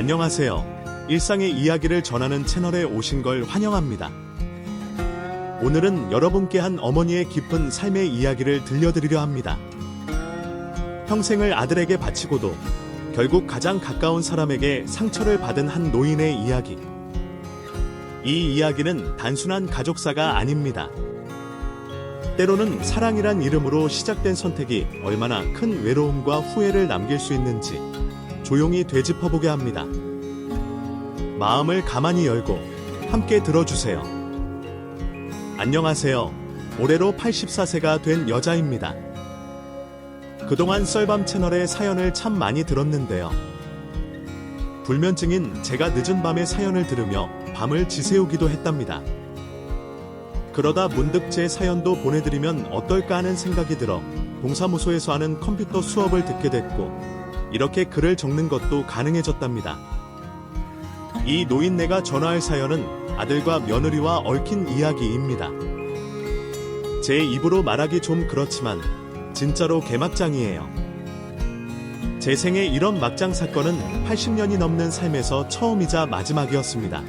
안녕하세요. 일상의 이야기를 전하는 채널에 오신 걸 환영합니다. 오늘은 여러분께 한 어머니의 깊은 삶의 이야기를 들려드리려 합니다. 평생을 아들에게 바치고도 결국 가장 가까운 사람에게 상처를 받은 한 노인의 이야기. 이 이야기는 단순한 가족사가 아닙니다. 때로는 사랑이란 이름으로 시작된 선택이 얼마나 큰 외로움과 후회를 남길 수 있는지 조용히 되짚어보게 합니다. 마음을 가만히 열고 함께 들어주세요. 안녕하세요. 올해로 84세가 된 여자입니다. 그동안 썰밤 채널의 사연을 참 많이 들었는데요. 불면증인 제가 늦은 밤에 사연을 들으며 밤을 지새우기도 했답니다. 그러다 문득 제 사연도 보내드리면 어떨까 하는 생각이 들어 동사무소에서 하는 컴퓨터 수업을 듣게 됐고 이렇게 글을 적는 것도 가능해졌답니다. 이 노인네가 전화할 사연은 아들과 며느리와 얽힌 이야기입니다. 제 입으로 말하기 좀 그렇지만 진짜로 개막장이에요. 제 생에 이런 막장 사건은 80년이 넘는 삶에서 처음이자 마지막이었습니다.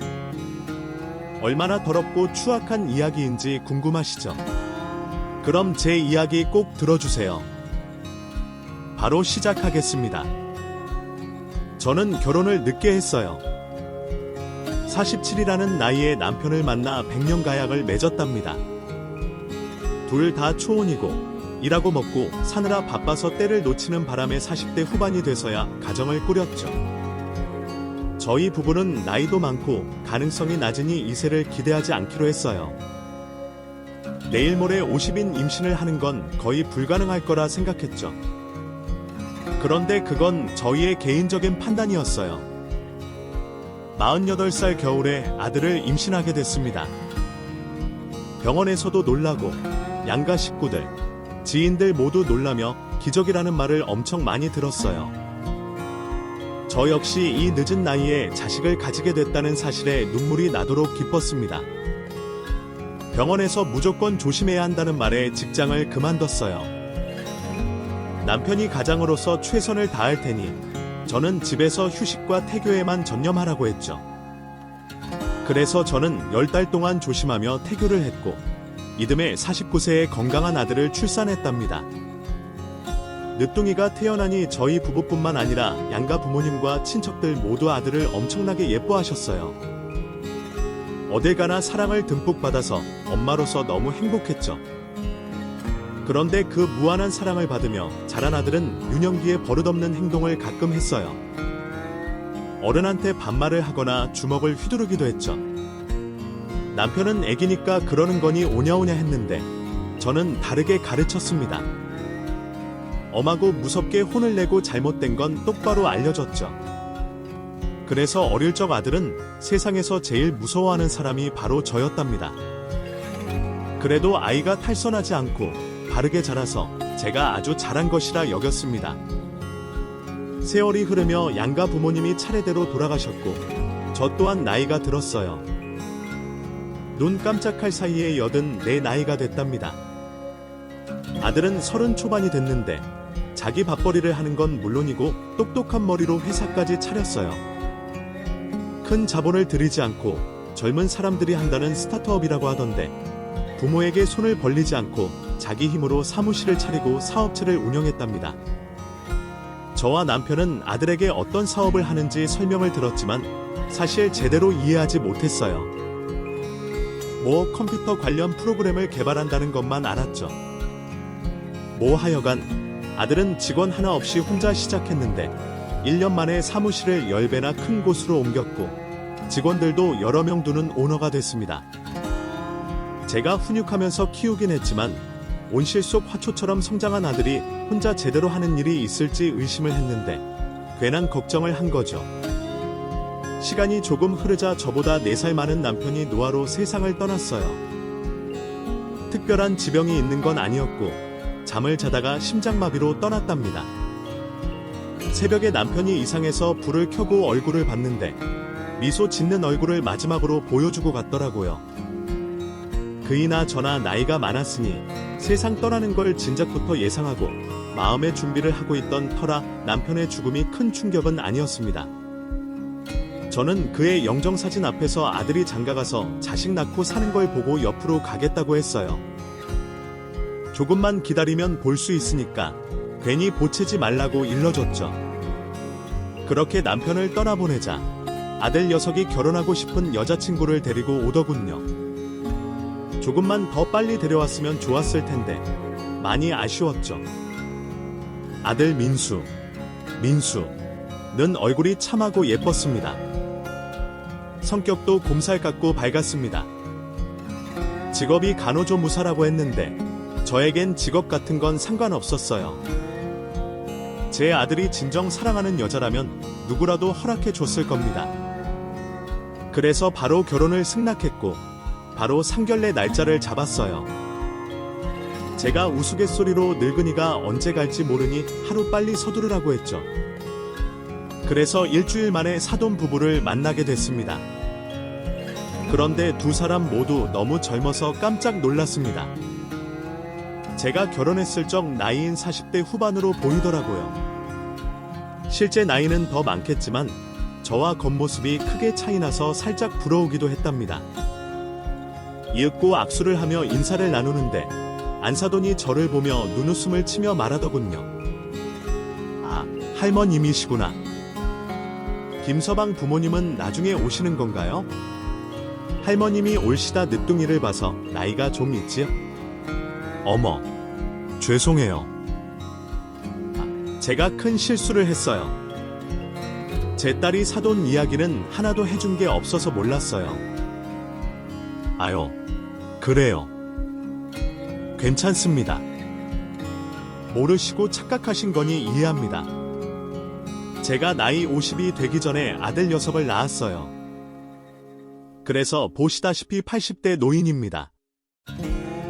얼마나 더럽고 추악한 이야기인지 궁금하시죠? 그럼 제 이야기 꼭 들어주세요. 바로 시작하겠습니다. 저는 결혼을 늦게 했어요. 47이라는 나이에 남편을 만나 백년가약을 맺었답니다. 둘 다 초혼이고 일하고 먹고 사느라 바빠서 때를 놓치는 바람에 40대 후반이 돼서야 가정을 꾸렸죠. 저희 부부는 나이도 많고 가능성이 낮으니 이세를 기대하지 않기로 했어요. 내일 모레 50인 임신을 하는 건 거의 불가능할 거라 생각했죠. 그런데 그건 저희의 개인적인 판단이었어요. 48살 겨울에 아들을 임신하게 됐습니다. 병원에서도 놀라고 양가 식구들, 지인들 모두 놀라며 기적이라는 말을 엄청 많이 들었어요. 저 역시 이 늦은 나이에 자식을 가지게 됐다는 사실에 눈물이 나도록 기뻤습니다. 병원에서 무조건 조심해야 한다는 말에 직장을 그만뒀어요. 남편이 가장으로서 최선을 다할 테니 저는 집에서 휴식과 태교에만 전념하라고 했죠. 그래서 저는 10달 동안 조심하며 태교를 했고 이듬해 49세의 건강한 아들을 출산했답니다. 늦둥이가 태어나니 저희 부부뿐만 아니라 양가 부모님과 친척들 모두 아들을 엄청나게 예뻐하셨어요. 어딜 가나 사랑을 듬뿍 받아서 엄마로서 너무 행복했죠. 그런데 그 무한한 사랑을 받으며 자란 아들은 유년기에 버릇없는 행동을 가끔 했어요. 어른한테 반말을 하거나 주먹을 휘두르기도 했죠. 남편은 애기니까 그러는 거니 오냐오냐 했는데 저는 다르게 가르쳤습니다. 엄하고 무섭게 혼을 내고 잘못된 건 똑바로 알려줬죠. 그래서 어릴 적 아들은 세상에서 제일 무서워하는 사람이 바로 저였답니다. 그래도 아이가 탈선하지 않고 바르게 자라서 제가 아주 잘한 것이라 여겼습니다. 세월이 흐르며 양가 부모님이 차례대로 돌아가셨고 저 또한 나이가 들었어요. 눈 깜짝할 사이에 84 나이가 됐답니다. 아들은 30 초반이 됐는데 자기 밥벌이를 하는 건 물론이고 똑똑한 머리로 회사까지 차렸어요. 큰 자본을 들이지 않고 젊은 사람들이 한다는 스타트업이라고 하던데 부모에게 손을 벌리지 않고 자기 힘으로 사무실을 차리고 사업체를 운영했답니다. 저와 남편은 아들에게 어떤 사업을 하는지 설명을 들었지만 사실 제대로 이해하지 못했어요. 컴퓨터 관련 프로그램을 개발한다는 것만 알았죠. 하여간 아들은 직원 하나 없이 혼자 시작했는데 1년 만에 사무실을 10배나 큰 곳으로 옮겼고 직원들도 여러 명 두는 오너가 됐습니다. 제가 훈육하면서 키우긴 했지만 온실 속 화초처럼 성장한 아들이 혼자 제대로 하는 일이 있을지 의심을 했는데 괜한 걱정을 한 거죠. 시간이 조금 흐르자 저보다 4살 많은 남편이 노화로 세상을 떠났어요. 특별한 지병이 있는 건 아니었고 잠을 자다가 심장마비로 떠났답니다. 새벽에 남편이 이상해서 불을 켜고 얼굴을 봤는데 미소 짓는 얼굴을 마지막으로 보여주고 갔더라고요. 그이나 저나 나이가 많았으니 세상 떠나는 걸 진작부터 예상하고 마음의 준비를 하고 있던 터라 남편의 죽음이 큰 충격은 아니었습니다. 저는 그의 영정사진 앞에서 아들이 장가가서 자식 낳고 사는 걸 보고 옆으로 가겠다고 했어요. 조금만 기다리면 볼 수 있으니까 괜히 보채지 말라고 일러줬죠. 그렇게 남편을 떠나보내자 아들 녀석이 결혼하고 싶은 여자친구를 데리고 오더군요. 조금만 더 빨리 데려왔으면 좋았을 텐데 많이 아쉬웠죠. 아들 민수는 얼굴이 참하고 예뻤습니다. 성격도 곰살 같고 밝았습니다. 직업이 간호조무사라고 했는데 저에겐 직업 같은 건 상관없었어요. 제 아들이 진정 사랑하는 여자라면 누구라도 허락해 줬을 겁니다. 그래서 바로 결혼을 승낙했고 바로 상견례 날짜를 잡았어요. 제가 우스갯소리로 늙은이가 언제 갈지 모르니 하루빨리 서두르라고 했죠. 그래서 일주일 만에 사돈 부부를 만나게 됐습니다. 그런데 두 사람 모두 너무 젊어서 깜짝 놀랐습니다. 제가 결혼했을 적 나이인 40대 후반으로 보이더라고요. 실제 나이는 더 많겠지만 저와 겉모습이 크게 차이나서 살짝 부러우기도 했답니다. 이윽고 악수를 하며 인사를 나누는데 안사돈이 저를 보며 눈웃음을 치며 말하더군요. 아, 할머님이시구나. 김서방 부모님은 나중에 오시는 건가요? 할머님이 올시다 늦둥이를 봐서 나이가 좀 있지요? 어머, 죄송해요. 제가 큰 실수를 했어요. 제 딸이 사돈 이야기는 하나도 해준 게 없어서 몰랐어요. 아유, 그래요. 괜찮습니다. 모르시고 착각하신 거니 이해합니다. 제가 나이 50이 되기 전에 아들 녀석을 낳았어요. 그래서 보시다시피 80대 노인입니다.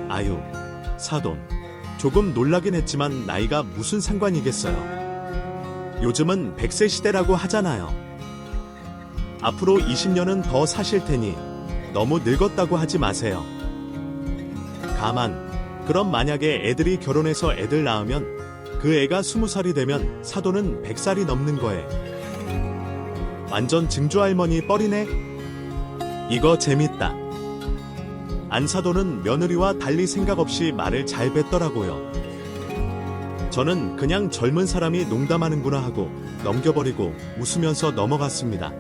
아유, 사돈. 조금 놀라긴 했지만 나이가 무슨 상관이겠어요. 요즘은 100세 시대라고 하잖아요. 앞으로 20년은 더 사실 테니 너무 늙었다고 하지 마세요. 가만, 그럼 만약에 애들이 결혼해서 애들 낳으면 그 애가 20살이 되면 사돈은 100살이 넘는 거에. 완전 증조할머니 뻘이네? 이거 재밌다. 안사돈은 며느리와 달리 생각 없이 말을 잘 뱉더라고요. 저는 그냥 젊은 사람이 농담하는구나 하고 넘겨버리고 웃으면서 넘어갔습니다.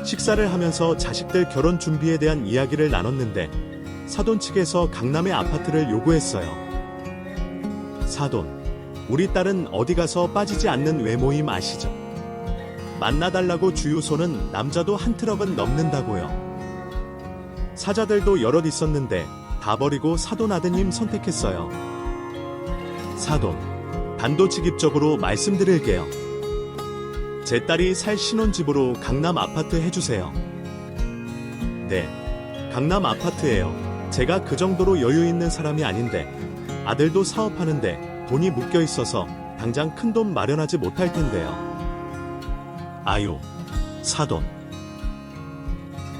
식사를 하면서 자식들 결혼 준비에 대한 이야기를 나눴는데 사돈 측에서 강남의 아파트를 요구했어요. 사돈, 우리 딸은 어디 가서 빠지지 않는 외모임 아시죠? 만나달라고 주유소는 남자도 한 트럭은 넘는다고요. 사자들도 여럿 있었는데 다 버리고 사돈 아드님 선택했어요. 사돈, 단도직입적으로 말씀드릴게요. 제 딸이 살 신혼집으로 강남 아파트 해주세요. 네, 강남 아파트예요. 제가 그 정도로 여유 있는 사람이 아닌데 아들도 사업하는데 돈이 묶여 있어서 당장 큰 돈 마련하지 못할 텐데요. 아유, 사돈.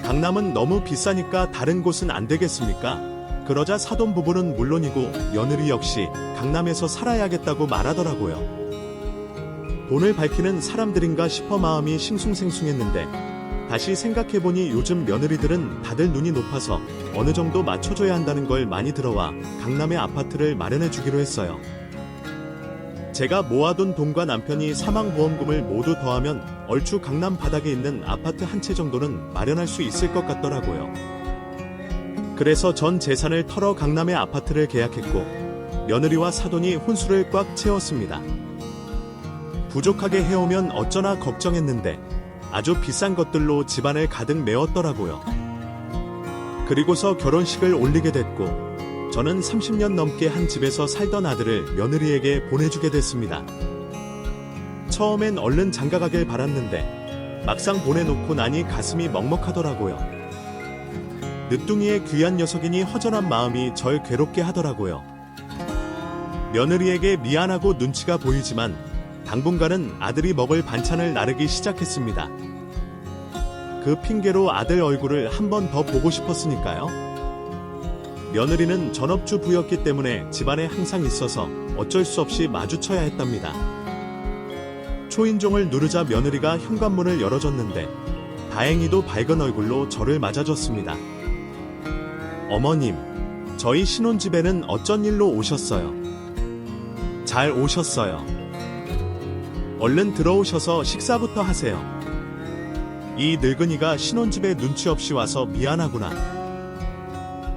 강남은 너무 비싸니까 다른 곳은 안 되겠습니까? 그러자 사돈 부부는 물론이고 며느리 역시 강남에서 살아야겠다고 말하더라고요. 돈을 밝히는 사람들인가 싶어 마음이 싱숭생숭했는데 다시 생각해보니 요즘 며느리들은 다들 눈이 높아서 어느 정도 맞춰줘야 한다는 걸 많이 들어와 강남의 아파트를 마련해주기로 했어요. 제가 모아둔 돈과 남편이 사망보험금을 모두 더하면 얼추 강남 바닥에 있는 아파트 한 채 정도는 마련할 수 있을 것 같더라고요. 그래서 전 재산을 털어 강남의 아파트를 계약했고 며느리와 사돈이 혼수를 꽉 채웠습니다. 부족하게 해오면 어쩌나 걱정했는데 아주 비싼 것들로 집안을 가득 메웠더라고요. 그리고서 결혼식을 올리게 됐고 저는 30년 넘게 한 집에서 살던 아들을 며느리에게 보내주게 됐습니다. 처음엔 얼른 장가가길 바랐는데 막상 보내놓고 나니 가슴이 먹먹하더라고요. 늦둥이의 귀한 녀석이니 허전한 마음이 절 괴롭게 하더라고요. 며느리에게 미안하고 눈치가 보이지만 당분간은 아들이 먹을 반찬을 나르기 시작했습니다. 그 핑계로 아들 얼굴을 한 번 더 보고 싶었으니까요. 며느리는 전업주 부였기 때문에 집안에 항상 있어서 어쩔 수 없이 마주쳐야 했답니다. 초인종을 누르자 며느리가 현관문을 열어줬는데 다행히도 밝은 얼굴로 저를 맞아줬습니다. 어머님, 저희 신혼집에는 어쩐 일로 오셨어요? 잘 오셨어요. 얼른 들어오셔서 식사부터 하세요. 이 늙은이가 신혼집에 눈치 없이 와서 미안하구나.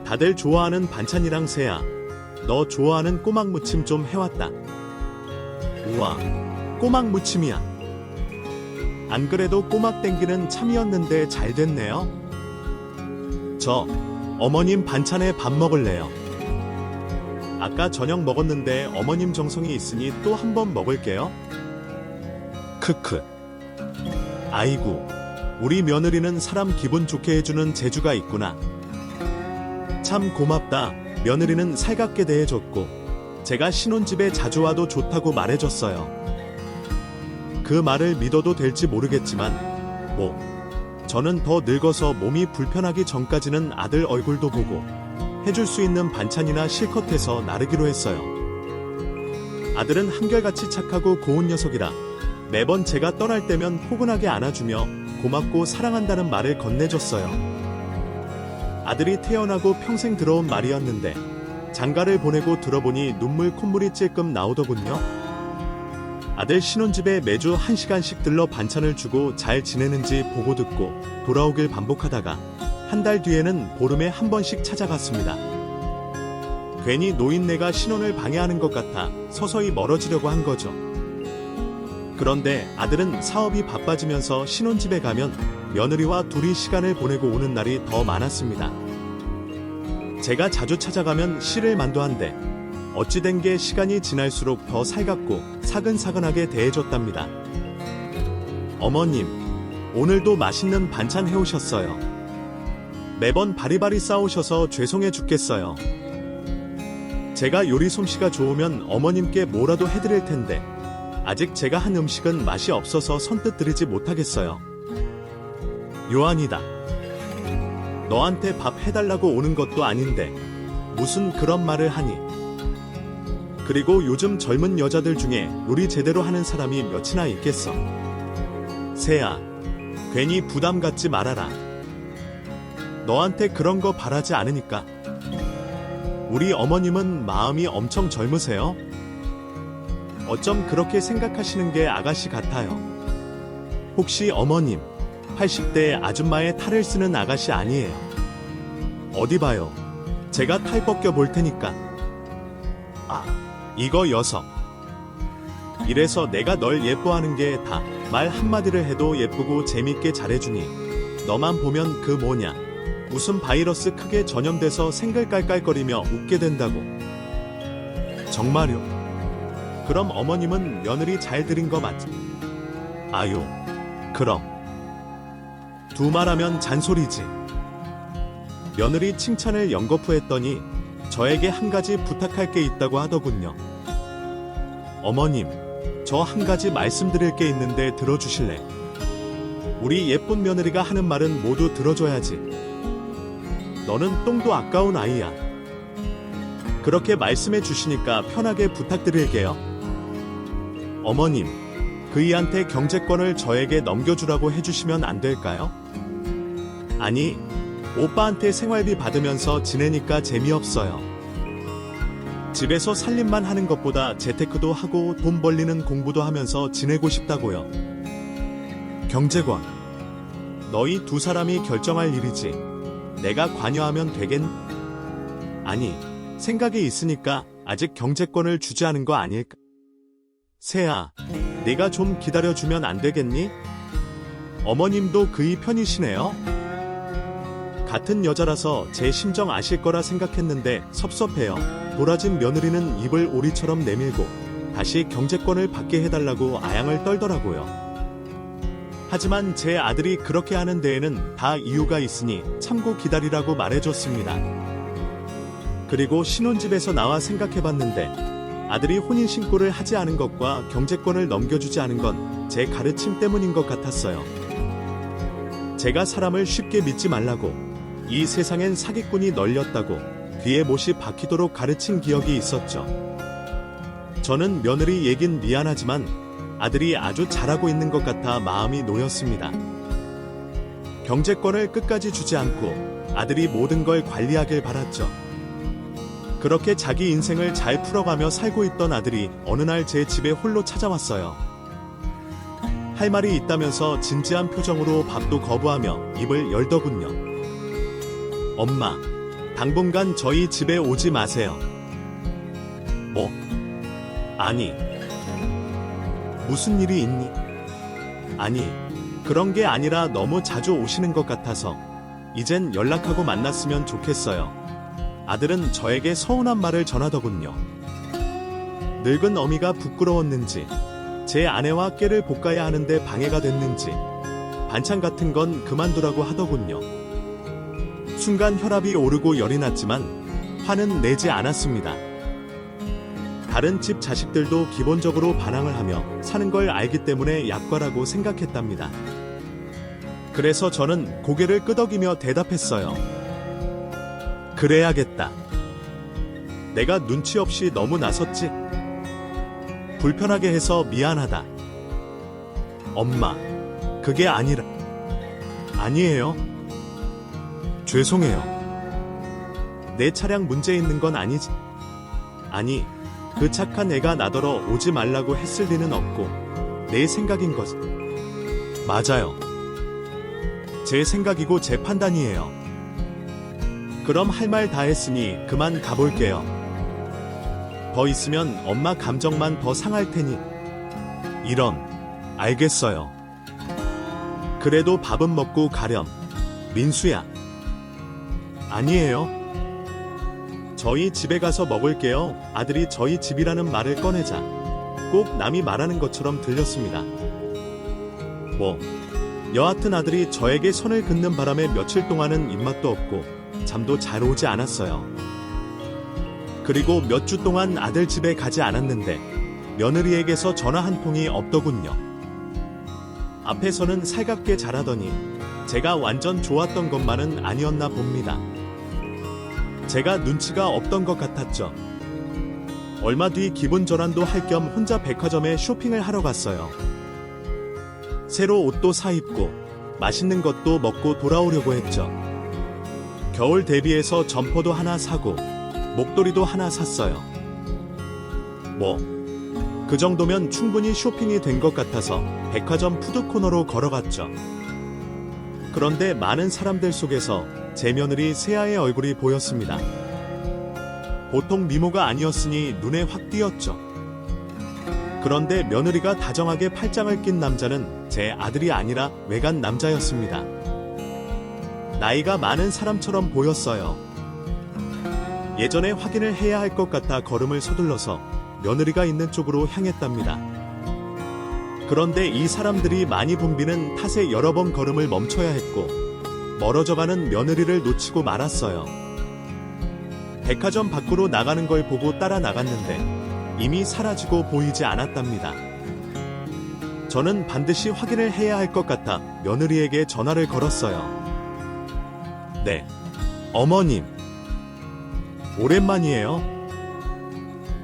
다들 좋아하는 반찬이랑 새야, 너 좋아하는 꼬막 무침 좀 해왔다. 우와, 꼬막 무침이야. 안 그래도 꼬막 땡기는 참이었는데 잘 됐네요. 저 어머님 반찬에 밥 먹을래요. 아까 저녁 먹었는데 어머님 정성이 있으니 또 한 번 먹을게요. 크크. 아이고, 우리 며느리는 사람 기분 좋게 해주는 재주가 있구나. 참 고맙다. 며느리는 살갑게 대해줬고 제가 신혼집에 자주 와도 좋다고 말해줬어요. 그 말을 믿어도 될지 모르겠지만 저는 더 늙어서 몸이 불편하기 전까지는 아들 얼굴도 보고 해줄 수 있는 반찬이나 실컷 해서 나르기로 했어요. 아들은 한결같이 착하고 고운 녀석이라 매번 제가 떠날 때면 포근하게 안아주며 고맙고 사랑한다는 말을 건네줬어요. 아들이 태어나고 평생 들어온 말이었는데 장가를 보내고 들어보니 눈물 콧물이 찔끔 나오더군요. 아들 신혼집에 매주 1시간씩 들러 반찬을 주고 잘 지내는지 보고 듣고 돌아오길 반복하다가 한 달 뒤에는 보름에 한 번씩 찾아갔습니다. 괜히 노인네가 신혼을 방해하는 것 같아 서서히 멀어지려고 한 거죠. 그런데 아들은 사업이 바빠지면서 신혼집에 가면 며느리와 둘이 시간을 보내고 오는 날이 더 많았습니다. 제가 자주 찾아가면 씨를 만도한데 어찌된 게 시간이 지날수록 더 살갑고 사근사근하게 대해줬답니다. 어머님, 오늘도 맛있는 반찬 해오셨어요. 매번 바리바리 싸우셔서 죄송해 죽겠어요. 제가 요리 솜씨가 좋으면 어머님께 뭐라도 해드릴 텐데 아직 제가 한 음식은 맛이 없어서 선뜻 드리지 못하겠어요. 요한이다. 너한테 밥 해달라고 오는 것도 아닌데 무슨 그런 말을 하니. 그리고 요즘 젊은 여자들 중에 요리 제대로 하는 사람이 몇이나 있겠어. 새야, 괜히 부담 갖지 말아라. 너한테 그런 거 바라지 않으니까. 우리 어머님은 마음이 엄청 젊으세요. 어쩜 그렇게 생각하시는 게 아가씨 같아요. 혹시 어머님 80대 아줌마의 탈을 쓰는 아가씨 아니에요? 어디 봐요. 제가 탈 벗겨 볼 테니까. 이거 녀석. 이래서 내가 널 예뻐하는 게 다 말 한마디를 해도 예쁘고 재밌게 잘해주니 너만 보면 그 뭐냐 무슨 바이러스 크게 전염돼서 생글 깔깔거리며 웃게 된다고. 정말요? 그럼 어머님은 며느리 잘 들인 거 맞지? 아유, 그럼. 두 말하면 잔소리지. 며느리 칭찬을 연거푸 했더니 저에게 한 가지 부탁할 게 있다고 하더군요. 어머님, 저 한 가지 말씀드릴 게 있는데 들어주실래? 우리 예쁜 며느리가 하는 말은 모두 들어줘야지. 너는 똥도 아까운 아이야. 그렇게 말씀해 주시니까 편하게 부탁드릴게요. 어머님, 그이한테 경제권을 저에게 넘겨주라고 해주시면 안 될까요? 아니, 오빠한테 생활비 받으면서 지내니까 재미없어요. 집에서 살림만 하는 것보다 재테크도 하고 돈 벌리는 공부도 하면서 지내고 싶다고요. 경제권. 너희 두 사람이 결정할 일이지. 내가 관여하면 되겠? 아니, 생각이 있으니까 아직 경제권을 주지 않은 거 아닐까? 새야, 네가 좀 기다려주면 안 되겠니? 어머님도 그이 편이시네요. 같은 여자라서 제 심정 아실 거라 생각했는데 섭섭해요. 돌아진 며느리는 입을 오리처럼 내밀고 다시 경제권을 받게 해달라고 아양을 떨더라고요. 하지만 제 아들이 그렇게 하는 데에는 다 이유가 있으니 참고 기다리라고 말해줬습니다. 그리고 신혼집에서 나와 생각해봤는데 아들이 혼인신고를 하지 않은 것과 경제권을 넘겨주지 않은 건 제 가르침 때문인 것 같았어요. 제가 사람을 쉽게 믿지 말라고, 이 세상엔 사기꾼이 널렸다고 귀에 못이 박히도록 가르친 기억이 있었죠. 저는 며느리 얘긴 미안하지만 아들이 아주 잘하고 있는 것 같아 마음이 놓였습니다. 경제권을 끝까지 주지 않고 아들이 모든 걸 관리하길 바랐죠. 그렇게 자기 인생을 잘 풀어가며 살고 있던 아들이 어느 날 제 집에 홀로 찾아왔어요. 할 말이 있다면서 진지한 표정으로 밥도 거부하며 입을 열더군요. 엄마, 당분간 저희 집에 오지 마세요. 뭐? 아니, 무슨 일이 있니? 아니, 그런 게 아니라 너무 자주 오시는 것 같아서 이젠 연락하고 만났으면 좋겠어요. 아들은 저에게 서운한 말을 전하더군요. 늙은 어미가 부끄러웠는지 제 아내와 깨를 볶아야 하는데 방해가 됐는지 반찬 같은 건 그만두라고 하더군요. 순간 혈압이 오르고 열이 났지만 화는 내지 않았습니다. 다른 집 자식들도 기본적으로 반항을 하며 사는 걸 알기 때문에 약과라고 생각했답니다. 그래서 저는 고개를 끄덕이며 대답했어요. 그래야겠다. 내가 눈치 없이 너무 나섰지? 불편하게 해서 미안하다. 엄마, 그게 아니라... 아니에요. 죄송해요. 내 차량 문제 있는 건 아니지? 아니, 그 착한 애가 나더러 오지 말라고 했을 리는 없고 내 생각인 거지. 맞아요. 제 생각이고 제 판단이에요. 그럼 할 말 다 했으니 그만 가볼게요. 더 있으면 엄마 감정만 더 상할 테니. 이런, 알겠어요. 그래도 밥은 먹고 가렴. 민수야. 아니에요. 저희 집에 가서 먹을게요. 아들이 저희 집이라는 말을 꺼내자 꼭 남이 말하는 것처럼 들렸습니다. 뭐, 여하튼 아들이 저에게 손을 긋는 바람에 며칠 동안은 입맛도 없고 잠도 잘 오지 않았어요. 그리고 몇 주 동안 아들 집에 가지 않았는데 며느리에게서 전화 한 통이 없더군요. 앞에서는 살갑게 잘하더니 제가 완전 좋았던 것만은 아니었나 봅니다. 제가 눈치가 없던 것 같았죠. 얼마 뒤 기분 전환도 할 겸 혼자 백화점에 쇼핑을 하러 갔어요. 새로 옷도 사입고 맛있는 것도 먹고 돌아오려고 했죠. 겨울 대비해서 점퍼도 하나 사고 목도리도 하나 샀어요. 뭐, 그 정도면 충분히 쇼핑이 된 것 같아서 백화점 푸드코너로 걸어갔죠. 그런데 많은 사람들 속에서 제 며느리 세아의 얼굴이 보였습니다. 보통 미모가 아니었으니 눈에 확 띄었죠. 그런데 며느리가 다정하게 팔짱을 낀 남자는 제 아들이 아니라 외간 남자였습니다. 나이가 많은 사람처럼 보였어요. 예전에 확인을 해야 할 것 같아 걸음을 서둘러서 며느리가 있는 쪽으로 향했답니다. 그런데 이 사람들이 많이 붐비는 탓에 여러 번 걸음을 멈춰야 했고 멀어져가는 며느리를 놓치고 말았어요. 백화점 밖으로 나가는 걸 보고 따라 나갔는데 이미 사라지고 보이지 않았답니다. 저는 반드시 확인을 해야 할 것 같아 며느리에게 전화를 걸었어요. 네, 어머님. 오랜만이에요.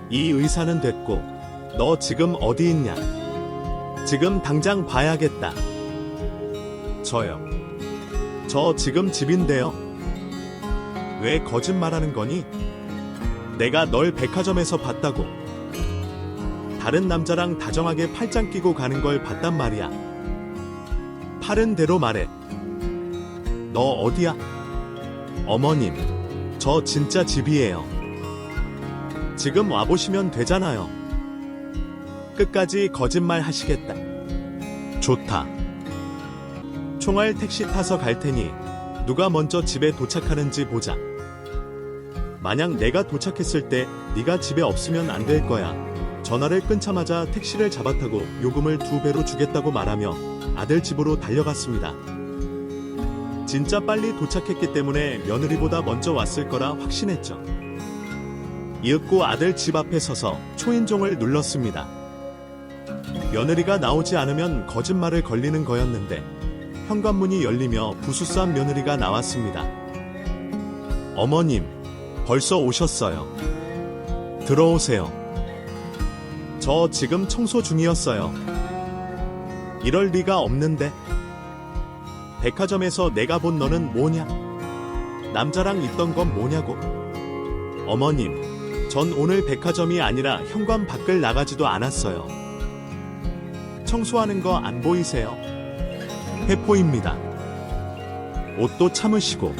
이 의사는 됐고 너 지금 어디 있냐? 지금 당장 봐야겠다. 저요. 저 지금 집인데요. 왜 거짓말하는 거니? 내가 널 백화점에서 봤다고. 다른 남자랑 다정하게 팔짱 끼고 가는 걸 봤단 말이야. 파른 대로 말해. 너 어디야? 어머님, 저 진짜 집이에요. 지금 와보시면 되잖아요. 끝까지 거짓말 하시겠다. 좋다. 총알 택시 타서 갈 테니 누가 먼저 집에 도착하는지 보자. 만약 내가 도착했을 때 네가 집에 없으면 안 될 거야. 전화를 끊자마자 택시를 잡아타고 요금을 2배로 주겠다고 말하며 아들 집으로 달려갔습니다. 진짜 빨리 도착했기 때문에 며느리보다 먼저 왔을 거라 확신했죠. 이윽고 아들 집 앞에 서서 초인종을 눌렀습니다. 며느리가 나오지 않으면 거짓말을 걸리는 거였는데 현관문이 열리며 부수싸한 며느리가 나왔습니다. 어머님, 벌써 오셨어요. 들어오세요. 저 지금 청소 중이었어요. 이럴 리가 없는데. 백화점에서 내가 본 너는 뭐냐? 남자랑 있던 건 뭐냐고? 어머님, 전 오늘 백화점이 아니라 현관 밖을 나가지도 않았어요. 청소하는 거 안 보이세요? 회포입니다. 옷도 참으시고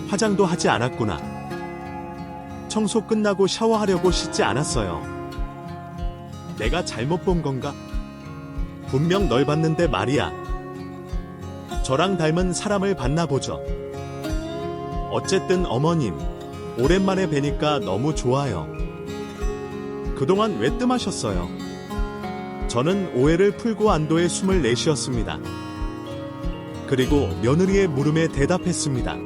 화장도 하지 않았구나. 청소 끝나고 샤워하려고 씻지 않았어요. 내가 잘못 본 건가? 분명 널 봤는데 말이야. 저랑 닮은 사람을 봤나 보죠. 어쨌든 어머님, 오랜만에 뵈니까 너무 좋아요. 그동안 왜 뜸하셨어요? 저는 오해를 풀고 안도의 숨을 내쉬었습니다. 그리고 며느리의 물음에 대답했습니다.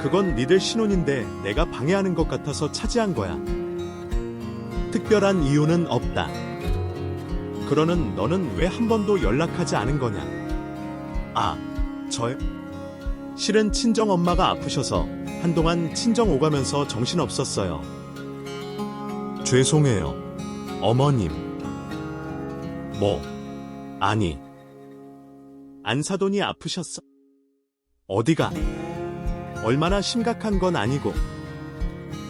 그건 니들 신혼인데 내가 방해하는 것 같아서 차지한 거야. 특별한 이유는 없다. 그러는 너는 왜 한 번도 연락하지 않은 거냐? 아, 저요? 실은 친정엄마가 아프셔서 한동안 친정 오가면서 정신없었어요. 죄송해요, 어머님. 뭐, 아니. 안사돈이 아프셨어? 어디가? 얼마나 심각한 건 아니고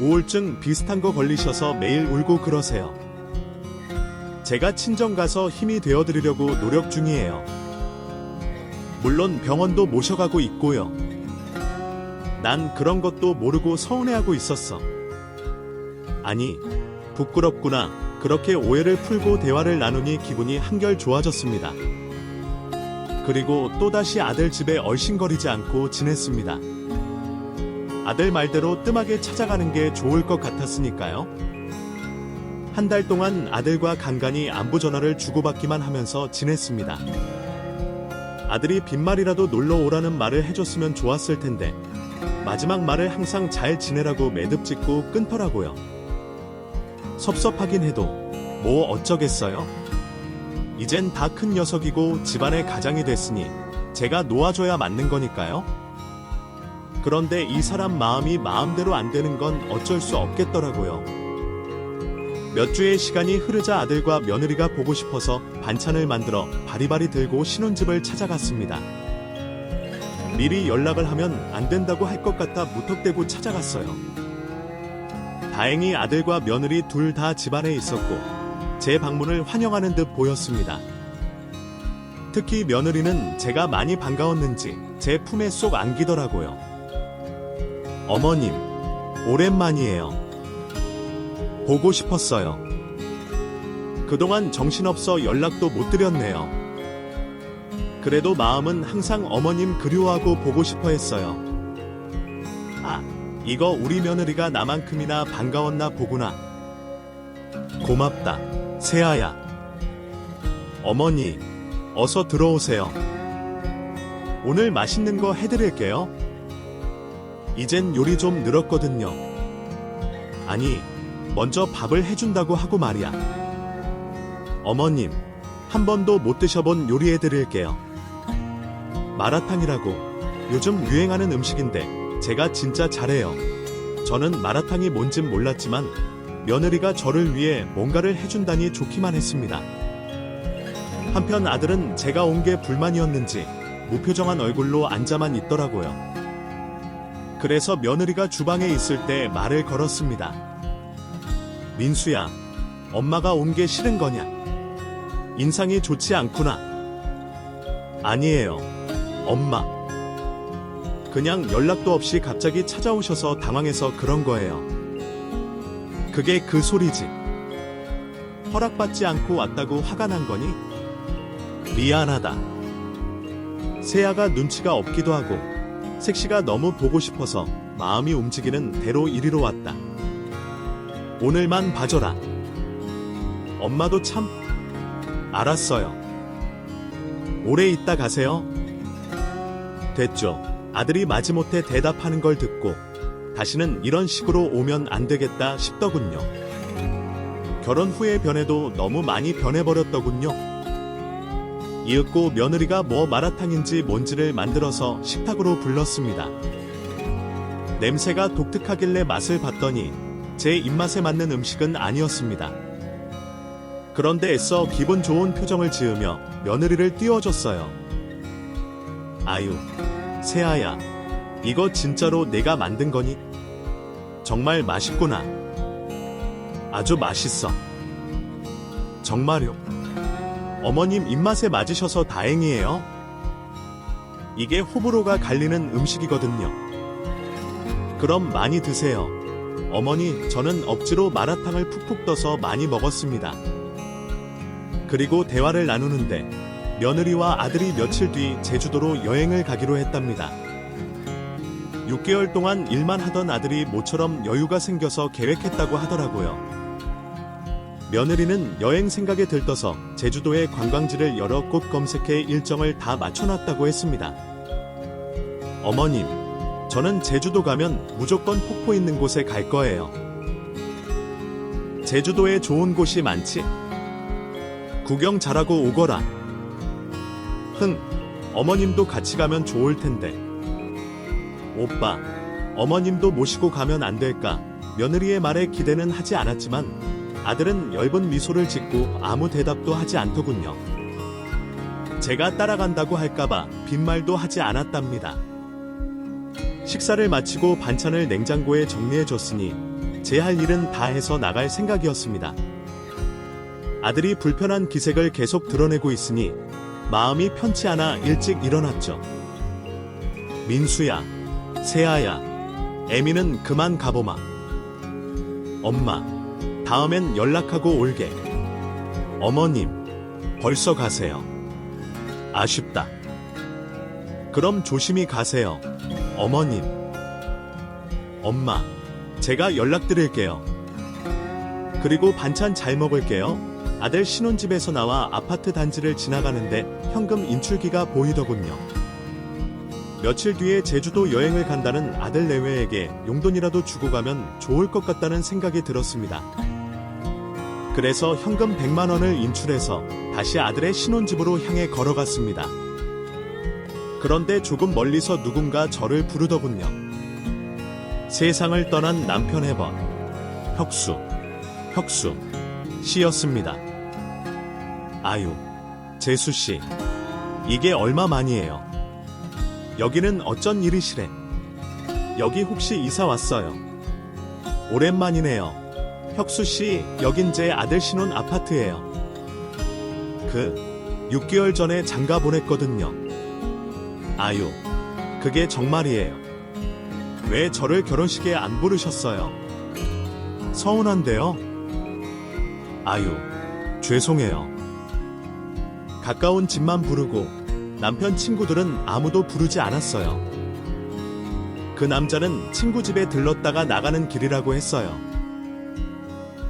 우울증 비슷한 거 걸리셔서 매일 울고 그러세요. 제가 친정 가서 힘이 되어드리려고 노력 중이에요. 물론 병원도 모셔가고 있고요. 난 그런 것도 모르고 서운해하고 있었어. 아니, 부끄럽구나. 그렇게 오해를 풀고 대화를 나누니 기분이 한결 좋아졌습니다. 그리고 또다시 아들 집에 얼씬거리지 않고 지냈습니다. 아들 말대로 뜸하게 찾아가는 게 좋을 것 같았으니까요. 한 달 동안 아들과 간간히 안부 전화를 주고받기만 하면서 지냈습니다. 아들이 빈말이라도 놀러 오라는 말을 해줬으면 좋았을 텐데 마지막 말을 항상 잘 지내라고 매듭짓고 끊더라고요. 섭섭하긴 해도 뭐 어쩌겠어요? 이젠 다 큰 녀석이고 집안의 가장이 됐으니 제가 놓아줘야 맞는 거니까요. 그런데 이 사람 마음이 마음대로 안 되는 건 어쩔 수 없겠더라고요. 몇 주의 시간이 흐르자 아들과 며느리가 보고 싶어서 반찬을 만들어 바리바리 들고 신혼집을 찾아갔습니다. 미리 연락을 하면 안 된다고 할 것 같아 무턱대고 찾아갔어요. 다행히 아들과 며느리 둘 다 집안에 있었고 제 방문을 환영하는 듯 보였습니다. 특히 며느리는 제가 많이 반가웠는지 제 품에 쏙 안기더라고요. 어머님, 오랜만이에요. 보고 싶었어요. 그동안 정신없어 연락도 못 드렸네요. 그래도 마음은 항상 어머님 그리워하고 보고 싶어 했어요. 아, 이거 우리 며느리가 나만큼이나 반가웠나 보구나. 고맙다, 세아야. 어머니, 어서 들어오세요. 오늘 맛있는 거 해드릴게요. 이젠 요리 좀 늘었거든요. 아니, 먼저 밥을 해준다고 하고 말이야. 어머님, 한 번도 못 드셔본 요리해드릴게요. 마라탕이라고 요즘 유행하는 음식인데 제가 진짜 잘해요. 저는 마라탕이 뭔진 몰랐지만 며느리가 저를 위해 뭔가를 해준다니 좋기만 했습니다. 한편 아들은 제가 온 게 불만이었는지 무표정한 얼굴로 앉아만 있더라고요. 그래서 며느리가 주방에 있을 때 말을 걸었습니다. 민수야, 엄마가 온 게 싫은 거냐? 인상이 좋지 않구나. 아니에요, 엄마. 그냥 연락도 없이 갑자기 찾아오셔서 당황해서 그런 거예요. 그게 그 소리지. 허락받지 않고 왔다고 화가 난 거니? 미안하다. 세아가 눈치가 없기도 하고 색시가 너무 보고 싶어서 마음이 움직이는 대로 이리로 왔다. 오늘만 봐줘라. 엄마도 참... 알았어요. 오래 있다 가세요. 됐죠. 아들이 마지못해 대답하는 걸 듣고 다시는 이런 식으로 오면 안 되겠다 싶더군요. 결혼 후의 변해도 너무 많이 변해버렸더군요. 이윽고 며느리가 뭐 마라탕인지 뭔지를 만들어서 식탁으로 불렀습니다. 냄새가 독특하길래 맛을 봤더니 제 입맛에 맞는 음식은 아니었습니다. 그런데 애써 기분 좋은 표정을 지으며 며느리를 띄워줬어요. 아유, 세아야, 이거 진짜로 내가 만든 거니? 정말 맛있구나. 아주 맛있어. 정말요? 어머님 입맛에 맞으셔서 다행이에요. 이게 호불호가 갈리는 음식이거든요. 그럼 많이 드세요. 어머니, 저는 억지로 마라탕을 푹푹 떠서 많이 먹었습니다. 그리고 대화를 나누는데 며느리와 아들이 며칠 뒤 제주도로 여행을 가기로 했답니다. 6개월 동안 일만 하던 아들이 모처럼 여유가 생겨서 계획했다고 하더라고요. 며느리는 여행 생각에 들떠서 제주도의 관광지를 여러 곳 검색해 일정을 다 맞춰놨다고 했습니다. 어머님, 저는 제주도 가면 무조건 폭포 있는 곳에 갈 거예요. 제주도에 좋은 곳이 많지? 구경 잘하고 오거라. 흥, 어머님도 같이 가면 좋을 텐데. 오빠, 어머님도 모시고 가면 안 될까? 며느리의 말에 기대는 하지 않았지만 아들은 엷은 미소를 짓고 아무 대답도 하지 않더군요. 제가 따라간다고 할까봐 빈말도 하지 않았답니다. 식사를 마치고 반찬을 냉장고에 정리해줬으니 제 할 일은 다 해서 나갈 생각이었습니다. 아들이 불편한 기색을 계속 드러내고 있으니 마음이 편치 않아 일찍 일어났죠. 민수야, 세아야, 애미는 그만 가보마. 엄마, 다음엔 연락하고 올게. 어머님, 벌써 가세요. 아쉽다. 그럼 조심히 가세요. 어머님. 엄마, 제가 연락드릴게요. 그리고 반찬 잘 먹을게요. 아들 신혼집에서 나와 아파트 단지를 지나가는데 현금 인출기가 보이더군요. 며칠 뒤에 제주도 여행을 간다는 아들 내외에게 용돈이라도 주고 가면 좋을 것 같다는 생각이 들었습니다. 그래서 현금 100만 원을 인출해서 다시 아들의 신혼집으로 향해 걸어갔습니다. 그런데 조금 멀리서 누군가 저를 부르더군요. 세상을 떠난 남편의 번, 혁수 씨였습니다. 아유, 재수씨, 이게 얼마만이에요? 여기는 어쩐 일이시래? 여기 혹시 이사 왔어요? 오랜만이네요. 혁수씨, 여긴 제 아들 신혼 아파트예요. 6개월 전에 장가 보냈거든요. 아유, 그게 정말이에요. 왜 저를 결혼식에 안 부르셨어요? 서운한데요? 아유, 죄송해요. 가까운 집만 부르고 남편 친구들은 아무도 부르지 않았어요. 그 남자는 친구 집에 들렀다가 나가는 길이라고 했어요.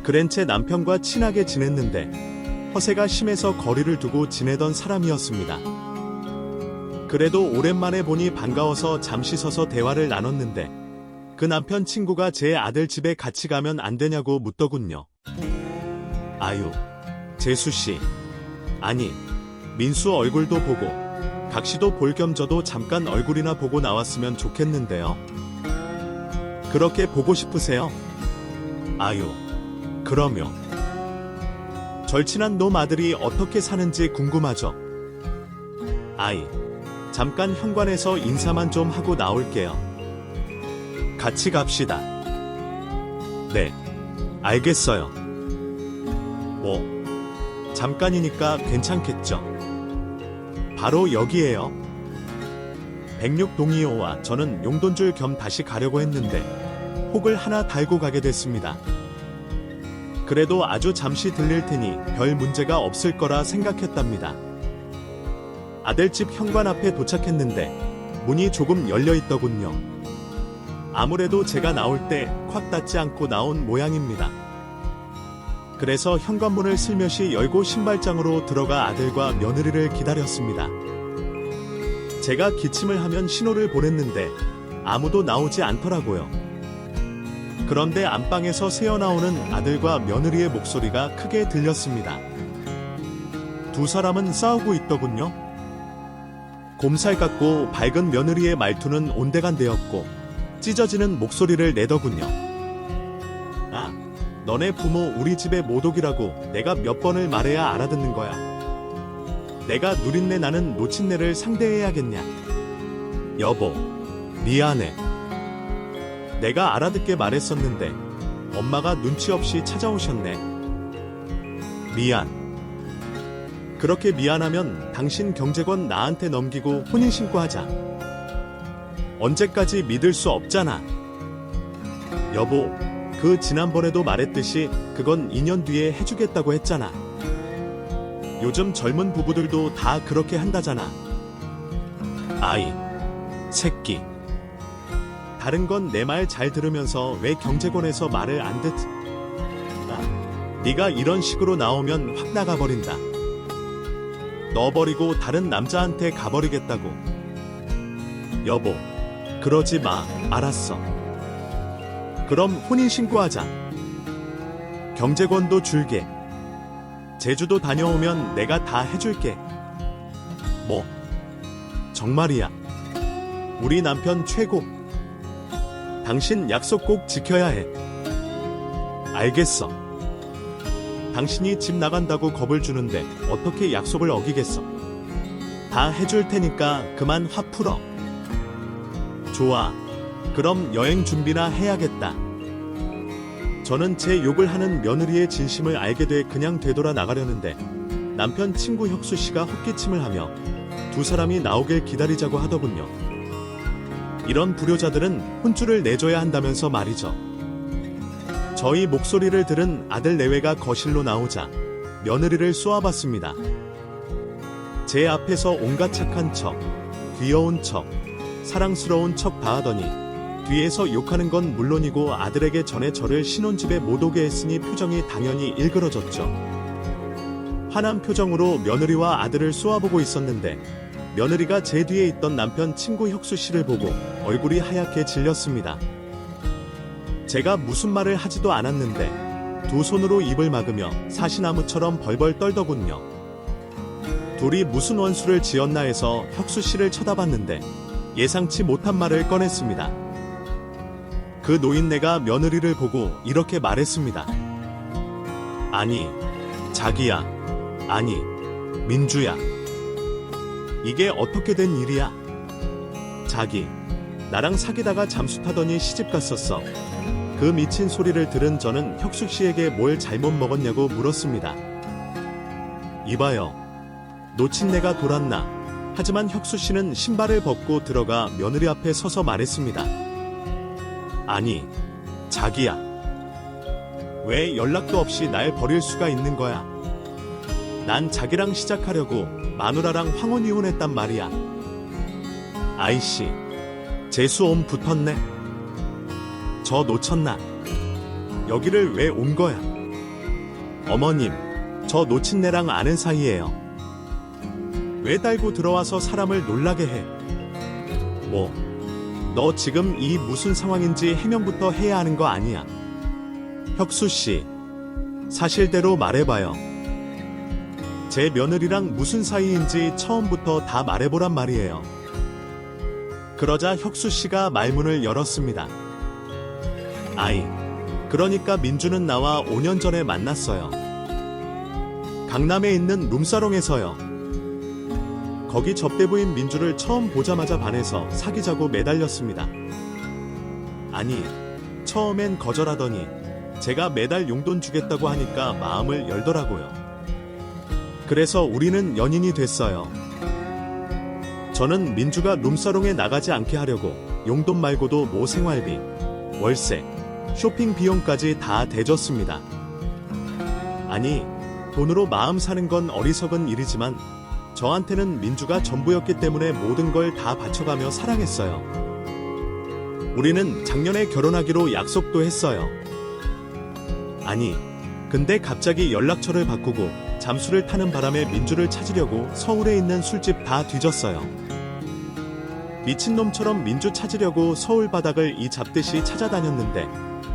그랜 채 남편과 친하게 지냈는데 허세가 심해서 거리를 두고 지내던 사람이었습니다. 그래도 오랜만에 보니 반가워서 잠시 서서 대화를 나눴는데 그 남편 친구가 제 아들 집에 같이 가면 안 되냐고 묻더군요. 아유, 재수씨. 아니, 민수 얼굴도 보고 각시도 볼 겸 저도 잠깐 얼굴이나 보고 나왔으면 좋겠는데요. 그렇게 보고 싶으세요? 아유, 그럼요. 절친한 놈 아들이 어떻게 사는지 궁금하죠? 아이, 잠깐 현관에서 인사만 좀 하고 나올게요. 같이 갑시다. 네, 알겠어요. 뭐, 잠깐이니까 괜찮겠죠? 바로 여기에요. 106동이호와 저는 용돈줄 겸 다시 가려고 했는데 혹을 하나 달고 가게 됐습니다. 그래도 아주 잠시 들릴 테니 별 문제가 없을 거라 생각했답니다. 아들집 현관 앞에 도착했는데 문이 조금 열려 있더군요. 아무래도 제가 나올 때 콱 닫지 않고 나온 모양입니다. 그래서 현관문을 슬며시 열고 신발장으로 들어가 아들과 며느리를 기다렸습니다. 제가 기침을 하면 신호를 보냈는데 아무도 나오지 않더라고요. 그런데 안방에서 새어나오는 아들과 며느리의 목소리가 크게 들렸습니다. 두 사람은 싸우고 있더군요. 곰살 같고 밝은 며느리의 말투는 온데간데였고 찢어지는 목소리를 내더군요. 아, 너네 부모 우리 집에 못 오기라고 내가 몇 번을 말해야 알아듣는 거야. 내가 누린내 나는 노친네를 상대해야겠냐. 여보, 미안해. 내가 알아듣게 말했었는데 엄마가 눈치 없이 찾아오셨네. 미안. 그렇게 미안하면 당신 경제권 나한테 넘기고 혼인신고하자. 언제까지 믿을 수 없잖아. 여보, 그 지난번에도 말했듯이 그건 2년 뒤에 해주겠다고 했잖아. 요즘 젊은 부부들도 다 그렇게 한다잖아. 아이, 새끼. 다른 건 내 말 잘 들으면서 왜 경제권에서 말을 안 듣? 네가 이런 식으로 나오면 확 나가버린다. 너 버리고 다른 남자한테 가버리겠다고. 여보, 그러지 마. 알았어. 그럼 혼인신고하자. 경제권도 줄게. 제주도 다녀오면 내가 다 해줄게. 뭐? 정말이야. 우리 남편 최고. 당신 약속 꼭 지켜야 해. 알겠어. 당신이 집 나간다고 겁을 주는데 어떻게 약속을 어기겠어. 다 해줄 테니까 그만 화 풀어. 좋아. 그럼 여행 준비나 해야겠다. 저는 제 욕을 하는 며느리의 진심을 알게 돼 그냥 되돌아 나가려는데 남편 친구 혁수 씨가 헛기침을 하며 두 사람이 나오길 기다리자고 하더군요. 이런 불효자들은 혼쭐을 내줘야 한다면서 말이죠. 저희 목소리를 들은 아들 내외가 거실로 나오자 며느리를 쏘아봤습니다. 제 앞에서 온갖 착한 척, 귀여운 척, 사랑스러운 척 다 하더니 뒤에서 욕하는 건 물론이고 아들에게 전에 저를 신혼집에 못 오게 했으니 표정이 당연히 일그러졌죠. 화난 표정으로 며느리와 아들을 쏘아보고 있었는데 며느리가 제 뒤에 있던 남편 친구 혁수 씨를 보고 얼굴이 하얗게 질렸습니다. 제가 무슨 말을 하지도 않았는데 두 손으로 입을 막으며 사시나무처럼 벌벌 떨더군요. 둘이 무슨 원수를 지었나 해서 혁수 씨를 쳐다봤는데 예상치 못한 말을 꺼냈습니다. 그 노인네가 며느리를 보고 이렇게 말했습니다. 아니, 자기야. 아니, 민주야. 이게 어떻게 된 일이야? 자기, 나랑 사귀다가 잠수 타더니 시집 갔었어. 그 미친 소리를 들은 저는 혁수 씨에게 뭘 잘못 먹었냐고 물었습니다. 이봐요. 노친내가 돌았나? 하지만 혁수 씨는 신발을 벗고 들어가 며느리 앞에 서서 말했습니다. 아니, 자기야. 왜 연락도 없이 날 버릴 수가 있는 거야? 난 자기랑 시작하려고 마누라랑 황혼 이혼했단 말이야. 아이씨, 재수옴 붙었네. 저 놓쳤나? 여기를 왜 온 거야? 어머님, 저 노친네랑 아는 사이예요. 왜 달고 들어와서 사람을 놀라게 해? 뭐, 너 지금 이 무슨 상황인지 해명부터 해야 하는 거 아니야? 혁수 씨, 사실대로 말해봐요. 제 며느리랑 무슨 사이인지 처음부터 다 말해보란 말이에요. 그러자 혁수 씨가 말문을 열었습니다. 아이, 그러니까 민주는 나와 5년 전에 만났어요. 강남에 있는 룸사롱에서요. 거기 접대부인 민주를 처음 보자마자 반해서 사귀자고 매달렸습니다. 아니, 처음엔 거절하더니 제가 매달 용돈 주겠다고 하니까 마음을 열더라고요. 그래서 우리는 연인이 됐어요. 저는 민주가 룸사롱에 나가지 않게 하려고 용돈 말고도 모 생활비, 월세, 쇼핑 비용까지 다 대줬습니다. 아니, 돈으로 마음 사는 건 어리석은 일이지만 저한테는 민주가 전부였기 때문에 모든 걸 다 바쳐가며 사랑했어요. 우리는 작년에 결혼하기로 약속도 했어요. 아니, 근데 갑자기 연락처를 바꾸고 잠수를 타는 바람에 민주를 찾으려고 서울에 있는 술집 다 뒤졌어요. 미친놈처럼 민주 찾으려고 서울 바닥을 이 잡듯이 찾아다녔는데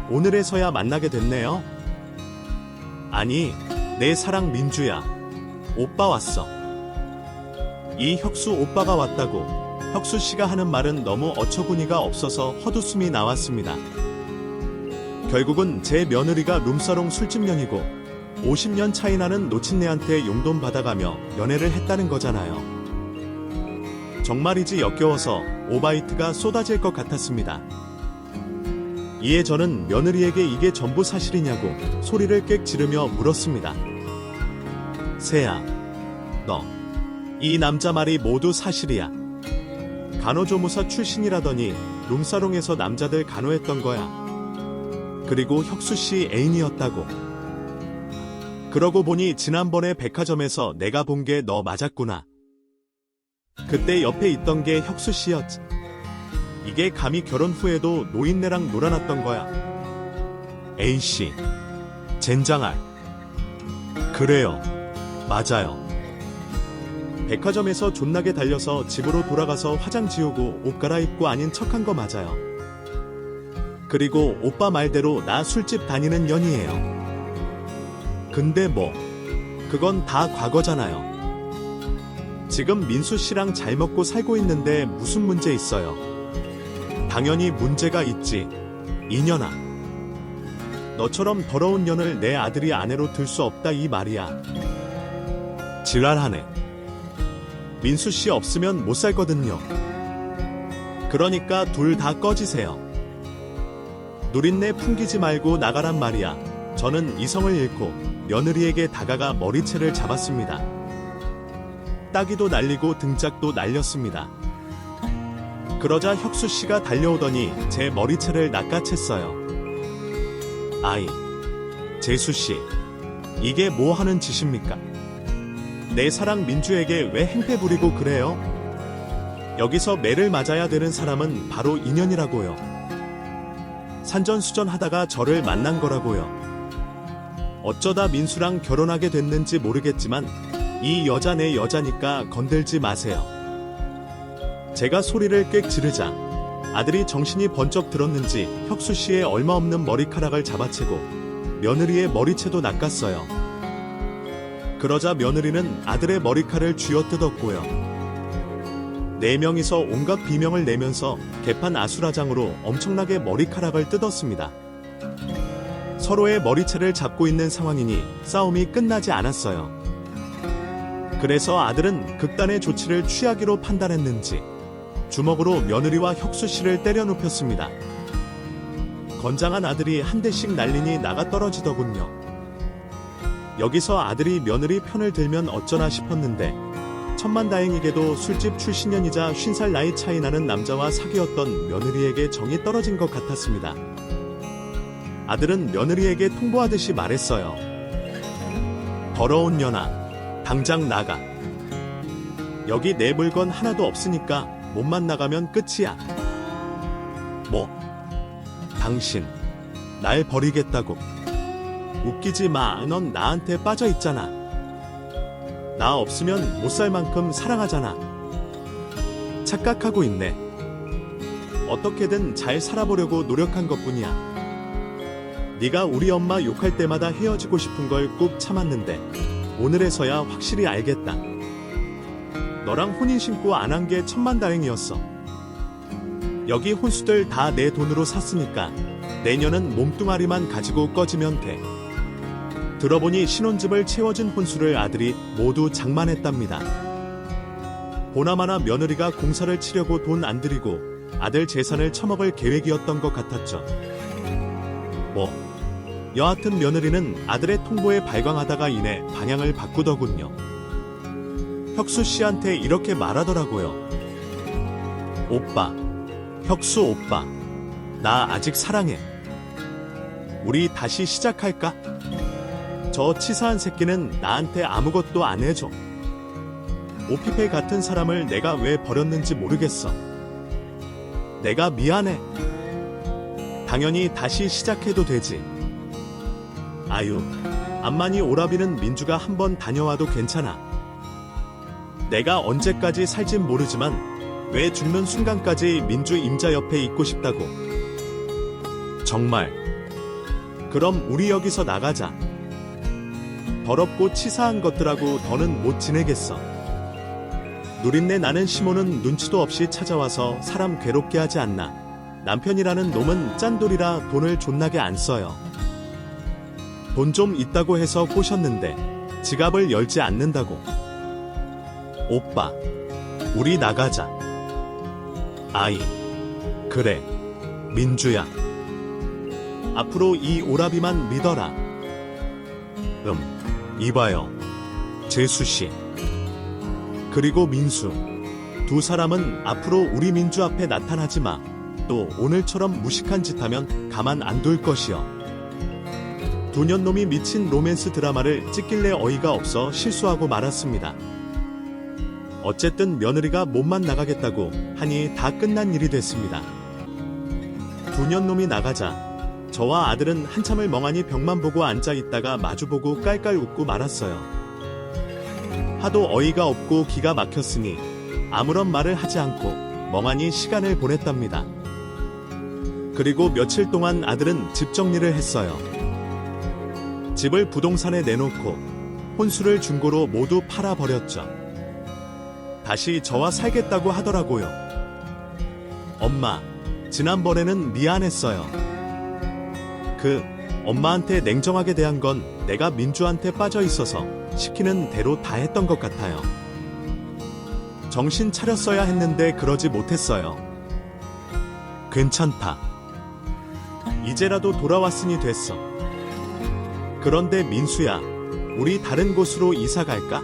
오늘에서야 만나게 됐네요. 아니, 내 사랑 민주야. 오빠 왔어. 이 혁수 오빠가 왔다고 혁수 씨가 하는 말은 너무 어처구니가 없어서 헛웃음이 나왔습니다. 결국은 제 며느리가 룸사롱 술집년이고 50년 차이 나는 노친네한테 용돈 받아가며 연애를 했다는 거잖아요. 정말이지 역겨워서 오바이트가 쏟아질 것 같았습니다. 이에 저는 며느리에게 이게 전부 사실이냐고 소리를 꽥 지르며 물었습니다. 새야, 너, 이 남자 말이 모두 사실이야. 간호조무사 출신이라더니 룸사롱에서 남자들 간호했던 거야. 그리고 혁수씨 애인이었다고. 그러고 보니 지난번에 백화점에서 내가 본 게 너 맞았구나. 그때 옆에 있던 게 혁수씨였지. 이게 감히 결혼 후에도 노인네랑 놀아놨던 거야. 애인씨, 젠장할. 그래요. 맞아요. 백화점에서 존나게 달려서 집으로 돌아가서 화장 지우고 옷 갈아입고 아닌 척한 거 맞아요. 그리고 오빠 말대로 나 술집 다니는 년이에요. 근데 뭐, 그건 다 과거잖아요. 지금 민수 씨랑 잘 먹고 살고 있는데 무슨 문제 있어요? 당연히 문제가 있지, 이년아. 너처럼 더러운 년을 내 아들이 아내로 들 수 없다 이 말이야. 지랄하네. 민수 씨 없으면 못 살거든요. 그러니까 둘 다 꺼지세요. 누린내 풍기지 말고 나가란 말이야. 저는 이성을 잃고 며느리에게 다가가 머리채를 잡았습니다. 따귀도 날리고 등짝도 날렸습니다. 그러자 혁수 씨가 달려오더니 제 머리채를 낚아챘어요. 아이, 재수 씨, 이게 뭐 하는 짓입니까? 내 사랑 민주에게 왜 행패 부리고 그래요? 여기서 매를 맞아야 되는 사람은 바로 인연이라고요. 산전수전하다가 저를 만난 거라고요. 어쩌다 민수랑 결혼하게 됐는지 모르겠지만 이 여자 내 여자니까 건들지 마세요. 제가 소리를 꽥 지르자 아들이 정신이 번쩍 들었는지 혁수 씨의 얼마 없는 머리카락을 잡아채고 며느리의 머리채도 낚았어요. 그러자 며느리는 아들의 머리칼을 쥐어뜯었고요. 네 명이서 온갖 비명을 내면서 개판 아수라장으로 엄청나게 머리카락을 뜯었습니다. 서로의 머리채를 잡고 있는 상황이니 싸움이 끝나지 않았어요. 그래서 아들은 극단의 조치를 취하기로 판단했는지 주먹으로 며느리와 혁수 씨를 때려 눕혔습니다. 건장한 아들이 한 대씩 날리니 나가 떨어지더군요. 여기서 아들이 며느리 편을 들면 어쩌나 싶었는데 천만다행히게도 술집 출신년이자 50살 나이 차이 나는 남자와 사귀었던 며느리에게 정이 떨어진 것 같았습니다. 아들은 며느리에게 통보하듯이 말했어요. 더러운 년아, 당장 나가. 여기 내 물건 하나도 없으니까 몸만 나가면 끝이야. 뭐? 당신, 날 버리겠다고? 웃기지 마, 넌 나한테 빠져 있잖아. 나 없으면 못 살 만큼 사랑하잖아. 착각하고 있네. 어떻게든 잘 살아보려고 노력한 것뿐이야. 네가 우리 엄마 욕할 때마다 헤어지고 싶은 걸 꾹 참았는데 오늘에서야 확실히 알겠다. 너랑 혼인 신고 안 한 게 천만다행이었어. 여기 혼수들 다 내 돈으로 샀으니까 내년은 몸뚱아리만 가지고 꺼지면 돼. 들어보니 신혼집을 채워준 혼수를 아들이 모두 장만했답니다. 보나마나 며느리가 공사를 치려고 돈 안 들이고 아들 재산을 처먹을 계획이었던 것 같았죠. 여하튼 며느리는 아들의 통보에 발광하다가 이내 방향을 바꾸더군요. 혁수 씨한테 이렇게 말하더라고요. 오빠, 혁수 오빠, 나 아직 사랑해. 우리 다시 시작할까? 저 치사한 새끼는 나한테 아무것도 안 해줘. 오피페 같은 사람을 내가 왜 버렸는지 모르겠어. 내가 미안해. 당연히 다시 시작해도 되지. 아유, 암만이 오라비는 민주가 한번 다녀와도 괜찮아. 내가 언제까지 살진 모르지만 왜 죽는 순간까지 민주 임자 옆에 있고 싶다고. 정말. 그럼 우리 여기서 나가자. 더럽고 치사한 것들하고 더는 못 지내겠어. 누린내 나는 시모는 눈치도 없이 찾아와서 사람 괴롭게 하지 않나. 남편이라는 놈은 짠돌이라 돈을 존나게 안 써요. 돈 좀 있다고 해서 꼬셨는데 지갑을 열지 않는다고. 오빠, 우리 나가자. 아이, 그래, 민주야. 앞으로 이 오라비만 믿어라. 이봐요. 재수씨. 그리고 민수. 두 사람은 앞으로 우리 민주 앞에 나타나지 마. 또 오늘처럼 무식한 짓 하면 가만 안 둘 것이여. 두년놈이 미친 로맨스 드라마를 찍길래 어이가 없어 실수하고 말았습니다. 어쨌든 며느리가 몸만 나가겠다고 하니 다 끝난 일이 됐습니다. 두년놈이 나가자 저와 아들은 한참을 멍하니 벽만 보고 앉아 있다가 마주보고 깔깔 웃고 말았어요. 하도 어이가 없고 기가 막혔으니 아무런 말을 하지 않고 멍하니 시간을 보냈답니다. 그리고 며칠 동안 아들은 집 정리를 했어요. 집을 부동산에 내놓고 혼수를 중고로 모두 팔아버렸죠. 다시 저와 살겠다고 하더라고요. 엄마, 지난번에는 미안했어요. 엄마한테 냉정하게 대한 건 내가 민주한테 빠져 있어서 시키는 대로 다 했던 것 같아요. 정신 차렸어야 했는데 그러지 못했어요. 괜찮다. 이제라도 돌아왔으니 됐어. 그런데 민수야, 우리 다른 곳으로 이사 갈까?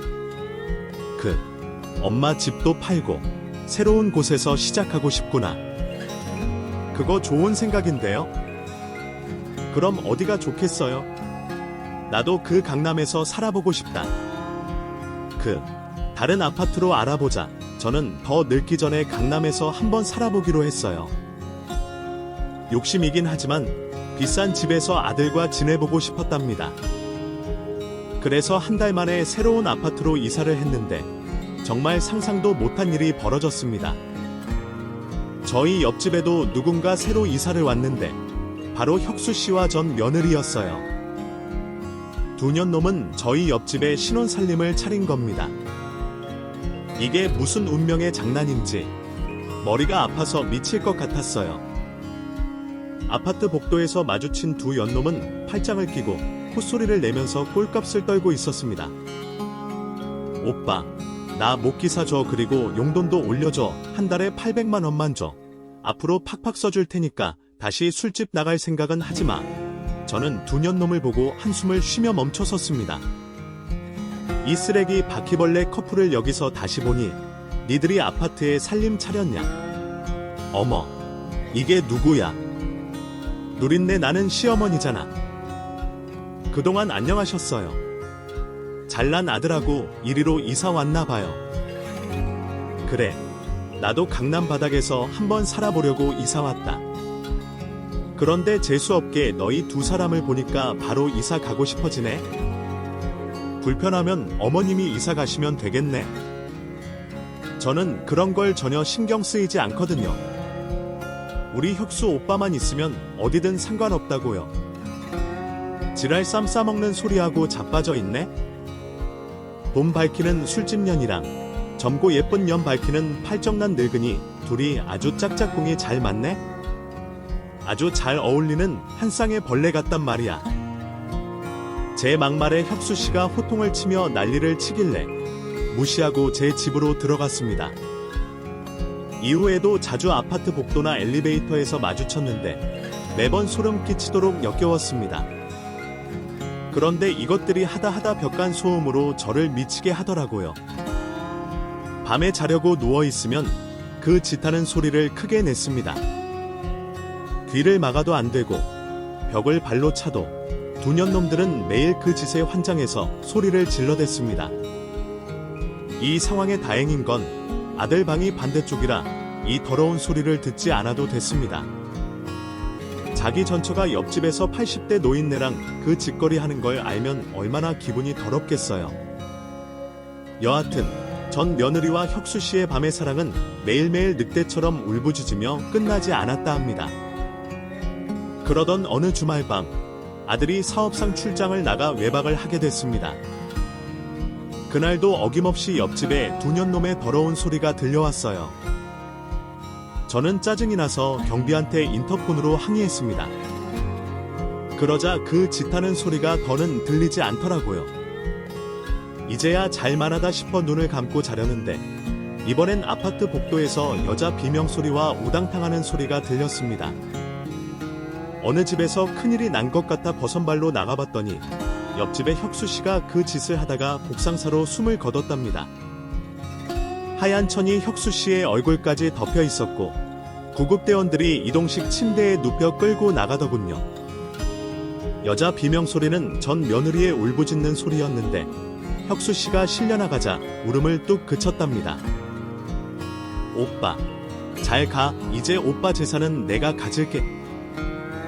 엄마 집도 팔고 새로운 곳에서 시작하고 싶구나. 그거 좋은 생각인데요? 그럼 어디가 좋겠어요? 나도 그 강남에서 살아보고 싶다. 다른 아파트로 알아보자. 저는 더 늙기 전에 강남에서 한번 살아보기로 했어요. 욕심이긴 하지만 비싼 집에서 아들과 지내보고 싶었답니다. 그래서 한 달 만에 새로운 아파트로 이사를 했는데 정말 상상도 못한 일이 벌어졌습니다. 저희 옆집에도 누군가 새로 이사를 왔는데 바로 혁수 씨와 전 며느리였어요. 두년놈은 저희 옆집에 신혼살림을 차린 겁니다. 이게 무슨 운명의 장난인지 머리가 아파서 미칠 것 같았어요. 아파트 복도에서 마주친 두 연놈은 팔짱을 끼고 콧소리를 내면서 꼴값을 떨고 있었습니다. 오빠, 나 목기 사줘. 그리고 용돈도 올려줘. 한 달에 800만 원만 줘. 앞으로 팍팍 써줄 테니까 다시 술집 나갈 생각은 하지 마. 저는 두년놈을 보고 한숨을 쉬며 멈춰섰습니다. 이 쓰레기 바퀴벌레 커플을 여기서 다시 보니 니들이 아파트에 살림 차렸냐? 어머, 이게 누구야? 누린내 나는 시어머니잖아. 그동안 안녕하셨어요. 잘난 아들하고 이리로 이사 왔나 봐요. 그래, 나도 강남 바닥에서 한번 살아보려고 이사 왔다. 그런데 재수없게 너희 두 사람을 보니까 바로 이사 가고 싶어지네. 불편하면 어머님이 이사 가시면 되겠네. 저는 그런 걸 전혀 신경 쓰이지 않거든요. 우리 혁수 오빠만 있으면 어디든 상관없다고요. 지랄 쌈 싸먹는 소리하고 자빠져 있네. 돈 밝히는 술집년이랑 젊고 예쁜 년 밝히는 팔정난 늙은이 둘이 아주 짝짝꿍이 잘 맞네. 아주 잘 어울리는 한 쌍의 벌레 같단 말이야. 제 막말에 혁수 씨가 호통을 치며 난리를 치길래 무시하고 제 집으로 들어갔습니다. 이후에도 자주 아파트 복도나 엘리베이터에서 마주쳤는데 매번 소름 끼치도록 역겨웠습니다. 그런데 이것들이 하다 벽간 소음으로 저를 미치게 하더라고요. 밤에 자려고 누워있으면 그 짓하는 소리를 크게 냈습니다. 귀를 막아도 안 되고 벽을 발로 차도 두년놈들은 매일 그 짓에 환장해서 소리를 질러댔습니다. 이 상황에 다행인 건 아들 방이 반대쪽이라 이 더러운 소리를 듣지 않아도 됐습니다. 자기 전처가 옆집에서 80대 노인네랑 그 짓거리 하는 걸 알면 얼마나 기분이 더럽겠어요. 여하튼 전 며느리와 혁수 씨의 밤의 사랑은 매일매일 늑대처럼 울부짖으며 끝나지 않았다 합니다. 그러던 어느 주말 밤 아들이 사업상 출장을 나가 외박을 하게 됐습니다. 그날도 어김없이 옆집에 두년놈의 더러운 소리가 들려왔어요. 저는 짜증이 나서 경비한테 인터폰으로 항의했습니다. 그러자 그 짓하는 소리가 더는 들리지 않더라고요. 이제야 잘만하다 싶어 눈을 감고 자려는데 이번엔 아파트 복도에서 여자 비명소리와 우당탕하는 소리가 들렸습니다. 어느 집에서 큰일이 난 것 같아 버선발로 나가봤더니 옆집의 혁수씨가 그 짓을 하다가 복상사로 숨을 거뒀답니다. 하얀 천이 혁수씨의 얼굴까지 덮여 있었고 구급대원들이 이동식 침대에 눕혀 끌고 나가더군요. 여자 비명소리는 전 며느리의 울부짖는 소리였는데 혁수씨가 실려나가자 울음을 뚝 그쳤답니다. 오빠, 잘 가. 이제 오빠 재산은 내가 가질게.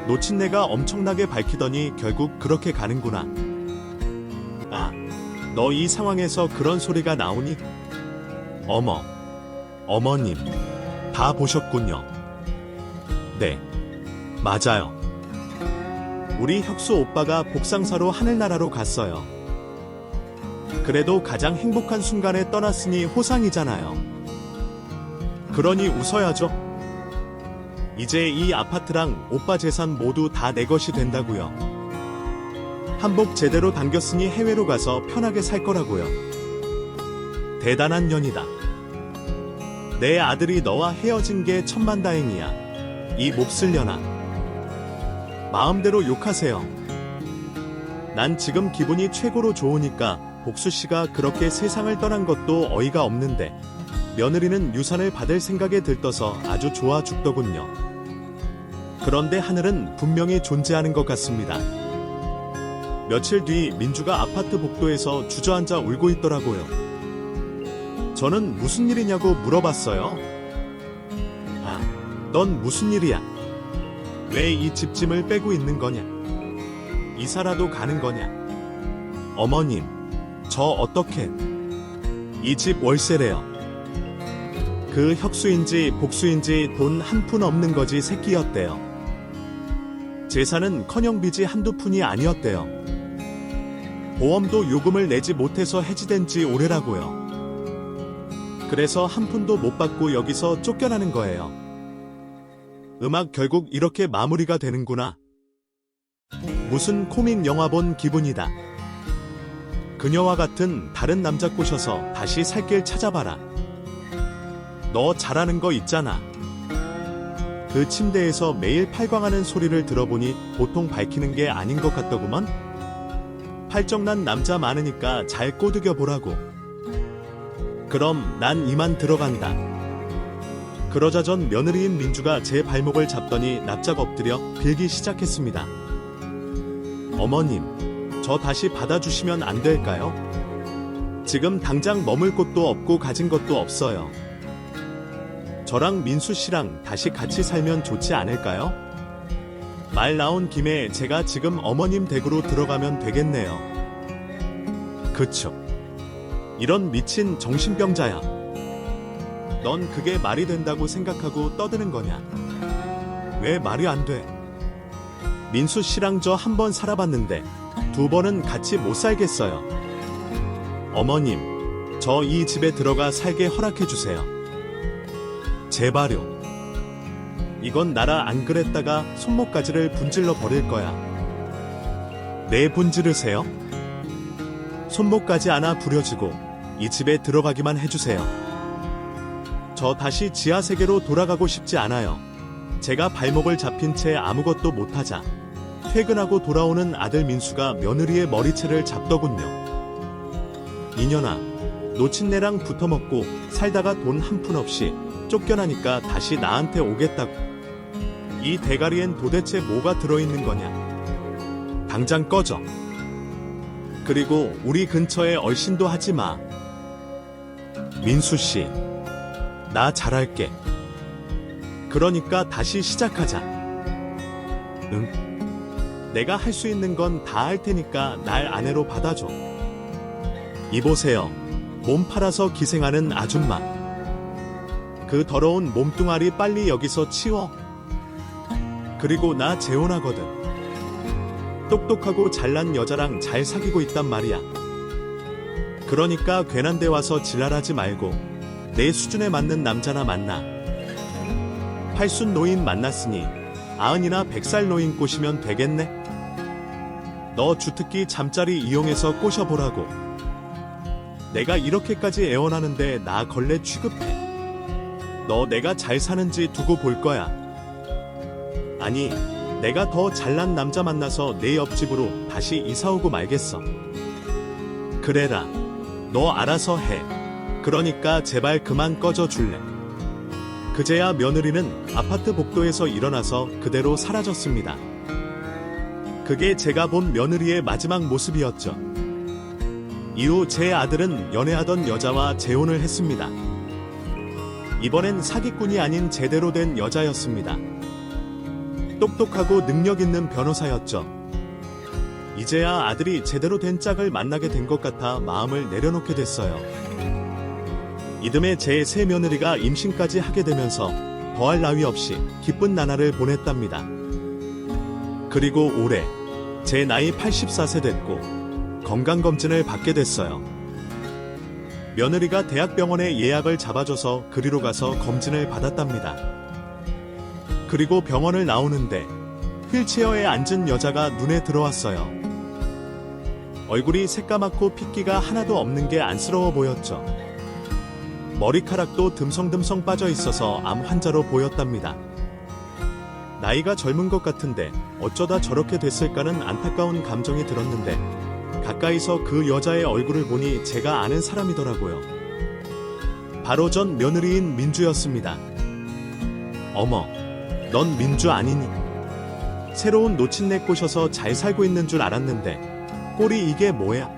노친내가 엄청나게 밝히더니 결국 그렇게 가는구나. 아, 너 이 상황에서 그런 소리가 나오니? 어머, 어머님, 다 보셨군요. 네, 맞아요. 우리 혁수 오빠가 복상사로 하늘나라로 갔어요. 그래도 가장 행복한 순간에 떠났으니 호상이잖아요. 그러니 웃어야죠. 이제 이 아파트랑 오빠 재산 모두 다 내 것이 된다고요. 한복 제대로 당겼으니 해외로 가서 편하게 살 거라고요. 대단한 년이다. 내 아들이 너와 헤어진 게 천만다행이야. 이 몹쓸려나. 마음대로 욕하세요. 난 지금 기분이 최고로 좋으니까 복수씨가 그렇게 세상을 떠난 것도 어이가 없는데 며느리는 유산을 받을 생각에 들떠서 아주 좋아 죽더군요. 그런데 하늘은 분명히 존재하는 것 같습니다. 며칠 뒤 민주가 아파트 복도에서 주저앉아 울고 있더라고요. 저는 무슨 일이냐고 물어봤어요. 아, 넌 무슨 일이야? 왜 이 집짐을 빼고 있는 거냐? 이사라도 가는 거냐? 어머님, 저 어떻게? 이 집 월세래요. 그 혁수인지 복수인지 돈 한 푼 없는 거지 새끼였대요. 재산은 커녕 빚이 한두 푼이 아니었대요. 보험도 요금을 내지 못해서 해지된 지 오래라고요. 그래서 한 푼도 못 받고 여기서 쫓겨나는 거예요. 음악 결국 이렇게 마무리가 되는구나. 무슨 코믹 영화 본 기분이다. 그녀와 같은 다른 남자 꼬셔서 다시 살 길 찾아봐라. 너 잘하는 거 있잖아. 그 침대에서 매일 팔광하는 소리를 들어보니 보통 밝히는 게 아닌 것 같더구먼. 팔정난 남자 많으니까 잘 꼬드겨 보라고. 그럼 난 이만 들어간다. 그러자 전 며느리인 민주가 제 발목을 잡더니 납작 엎드려 빌기 시작했습니다. 어머님, 저 다시 받아주시면 안 될까요? 지금 당장 머물 곳도 없고 가진 것도 없어요. 저랑 민수 씨랑 다시 같이 살면 좋지 않을까요? 말 나온 김에 제가 지금 어머님 댁으로 들어가면 되겠네요. 그쵸. 이런 미친 정신병자야. 넌 그게 말이 된다고 생각하고 떠드는 거냐? 왜 말이 안 돼? 민수 씨랑 저 한 번 살아봤는데 두 번은 같이 못 살겠어요. 어머님, 저 이 집에 들어가 살게 허락해주세요. 제발요. 이건 나라 안 그랬다가 손목가지를 분질러 버릴 거야. 내 분지르세요? 손목까지 하나 부려지고 이 집에 들어가기만 해주세요. 저 다시 지하세계로 돌아가고 싶지 않아요. 제가 발목을 잡힌 채 아무것도 못하자 퇴근하고 돌아오는 아들 민수가 며느리의 머리채를 잡더군요. 이년아, 노친내랑 붙어먹고 살다가 돈 한 푼 없이 쫓겨나니까 다시 나한테 오겠다고. 이 대가리엔 도대체 뭐가 들어있는 거냐? 당장 꺼져. 그리고 우리 근처에 얼씬도 하지 마. 민수씨, 나 잘할게. 그러니까 다시 시작하자. 응? 내가 할 수 있는 건 다 할 테니까 날 아내로 받아줘. 이보세요. 몸 팔아서 기생하는 아줌마. 그 더러운 몸뚱아리 빨리 여기서 치워. 그리고 나 재혼하거든. 똑똑하고 잘난 여자랑 잘 사귀고 있단 말이야. 그러니까 괜한 데 와서 지랄하지 말고 내 수준에 맞는 남자나 만나. 팔순 노인 만났으니 90이나 100살 노인 꼬시면 되겠네? 너 주특기 잠자리 이용해서 꼬셔보라고. 내가 이렇게까지 애원하는데 나 걸레 취급해. 너 내가 잘 사는지 두고 볼 거야. 아니, 내가 더 잘난 남자 만나서 내 옆집으로 다시 이사 오고 말겠어. 그래라. 너 알아서 해. 그러니까 제발 그만 꺼져 줄래. 그제야 며느리는 아파트 복도에서 일어나서 그대로 사라졌습니다. 그게 제가 본 며느리의 마지막 모습이었죠. 이후 제 아들은 연애하던 여자와 재혼을 했습니다. 이번엔 사기꾼이 아닌 제대로 된 여자였습니다. 똑똑하고 능력 있는 변호사였죠. 이제야 아들이 제대로 된 짝을 만나게 된 것 같아 마음을 내려놓게 됐어요. 이듬해 제 새 며느리가 임신까지 하게 되면서 더할 나위 없이 기쁜 나날을 보냈답니다. 그리고 올해 제 나이 84세 됐고 건강검진을 받게 됐어요. 며느리가 대학병원에 예약을 잡아줘서 그리로 가서 검진을 받았답니다. 그리고 병원을 나오는데 휠체어에 앉은 여자가 눈에 들어왔어요. 얼굴이 새까맣고 핏기가 하나도 없는 게 안쓰러워 보였죠. 머리카락도 듬성듬성 빠져 있어서 암 환자로 보였답니다. 나이가 젊은 것 같은데 어쩌다 저렇게 됐을까는 안타까운 감정이 들었는데 가까이서 그 여자의 얼굴을 보니 제가 아는 사람이더라고요. 바로 전 며느리인 민주였습니다. 어머, 넌 민주 아니니? 새로운 노친네 꼬셔서 잘 살고 있는 줄 알았는데 꼴이 이게 뭐야?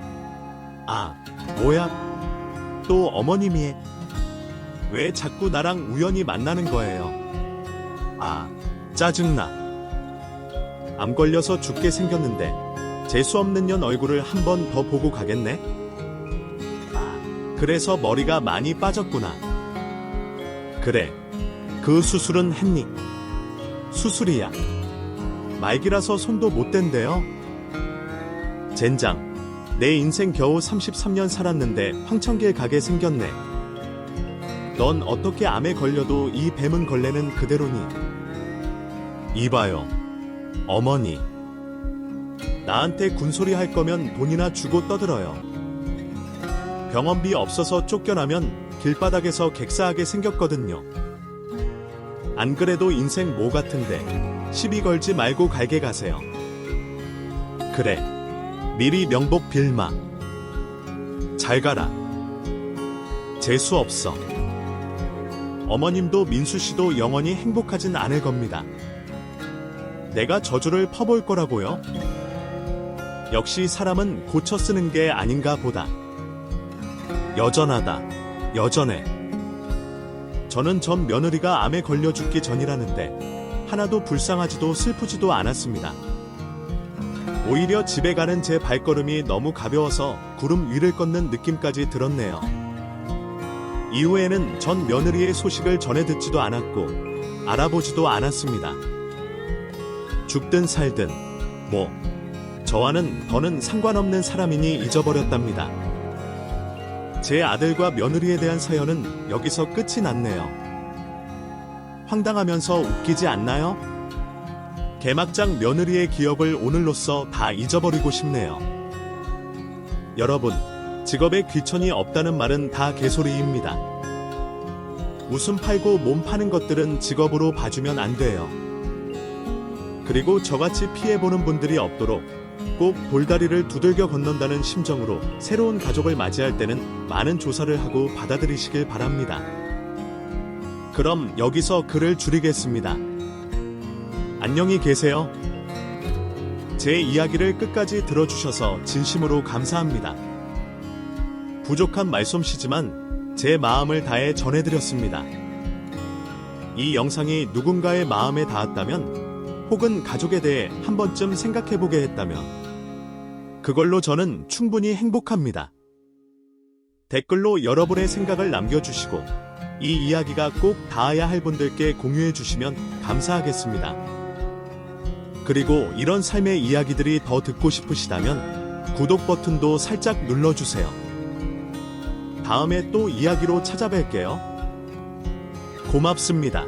아, 뭐야? 또 어머님이 왜 자꾸 나랑 우연히 만나는 거예요? 아, 짜증나. 암 걸려서 죽게 생겼는데 재수없는 년 얼굴을 한 번 더 보고 가겠네? 아, 그래서 머리가 많이 빠졌구나. 그래, 그 수술은 했니? 수술이야. 말기라서 손도 못 댄대요. 젠장, 내 인생 겨우 33년 살았는데 황천길 가게 생겼네. 넌 어떻게 암에 걸려도 이 뱀은 걸레는 그대로니? 이봐요, 어머니. 나한테 군소리 할 거면 돈이나 주고 떠들어요. 병원비 없어서 쫓겨나면 길바닥에서 객사하게 생겼거든요. 안 그래도 인생 뭐 같은데 시비 걸지 말고 갈게 가세요. 그래, 미리 명복 빌마. 잘 가라. 재수 없어. 어머님도 민수씨도 영원히 행복하진 않을 겁니다. 내가 저주를 퍼볼 거라고요? 역시 사람은 고쳐 쓰는 게 아닌가 보다. 여전하다. 여전해. 저는 전 며느리가 암에 걸려 죽기 전이라는데 하나도 불쌍하지도 슬프지도 않았습니다. 오히려 집에 가는 제 발걸음이 너무 가벼워서 구름 위를 걷는 느낌까지 들었네요. 이후에는 전 며느리의 소식을 전해 듣지도 않았고 알아보지도 않았습니다. 죽든 살든 뭐 저와는 더는 상관없는 사람이니 잊어버렸답니다. 제 아들과 며느리에 대한 사연은 여기서 끝이 났네요. 황당하면서 웃기지 않나요? 개막장 며느리의 기억을 오늘로써 다 잊어버리고 싶네요. 여러분, 직업에 귀천이 없다는 말은 다 개소리입니다. 웃음 팔고 몸 파는 것들은 직업으로 봐주면 안 돼요. 그리고 저같이 피해보는 분들이 없도록 꼭 돌다리를 두들겨 건넌다는 심정으로 새로운 가족을 맞이할 때는 많은 조사를 하고 받아들이시길 바랍니다. 그럼 여기서 글을 줄이겠습니다. 안녕히 계세요. 제 이야기를 끝까지 들어주셔서 진심으로 감사합니다. 부족한 말솜씨지만 제 마음을 다해 전해드렸습니다. 이 영상이 누군가의 마음에 닿았다면 혹은 가족에 대해 한 번쯤 생각해보게 했다면 그걸로 저는 충분히 행복합니다. 댓글로 여러분의 생각을 남겨주시고 이 이야기가 꼭 닿아야 할 분들께 공유해주시면 감사하겠습니다. 그리고 이런 삶의 이야기들이 더 듣고 싶으시다면 구독 버튼도 살짝 눌러주세요. 다음에 또 이야기로 찾아뵐게요. 고맙습니다.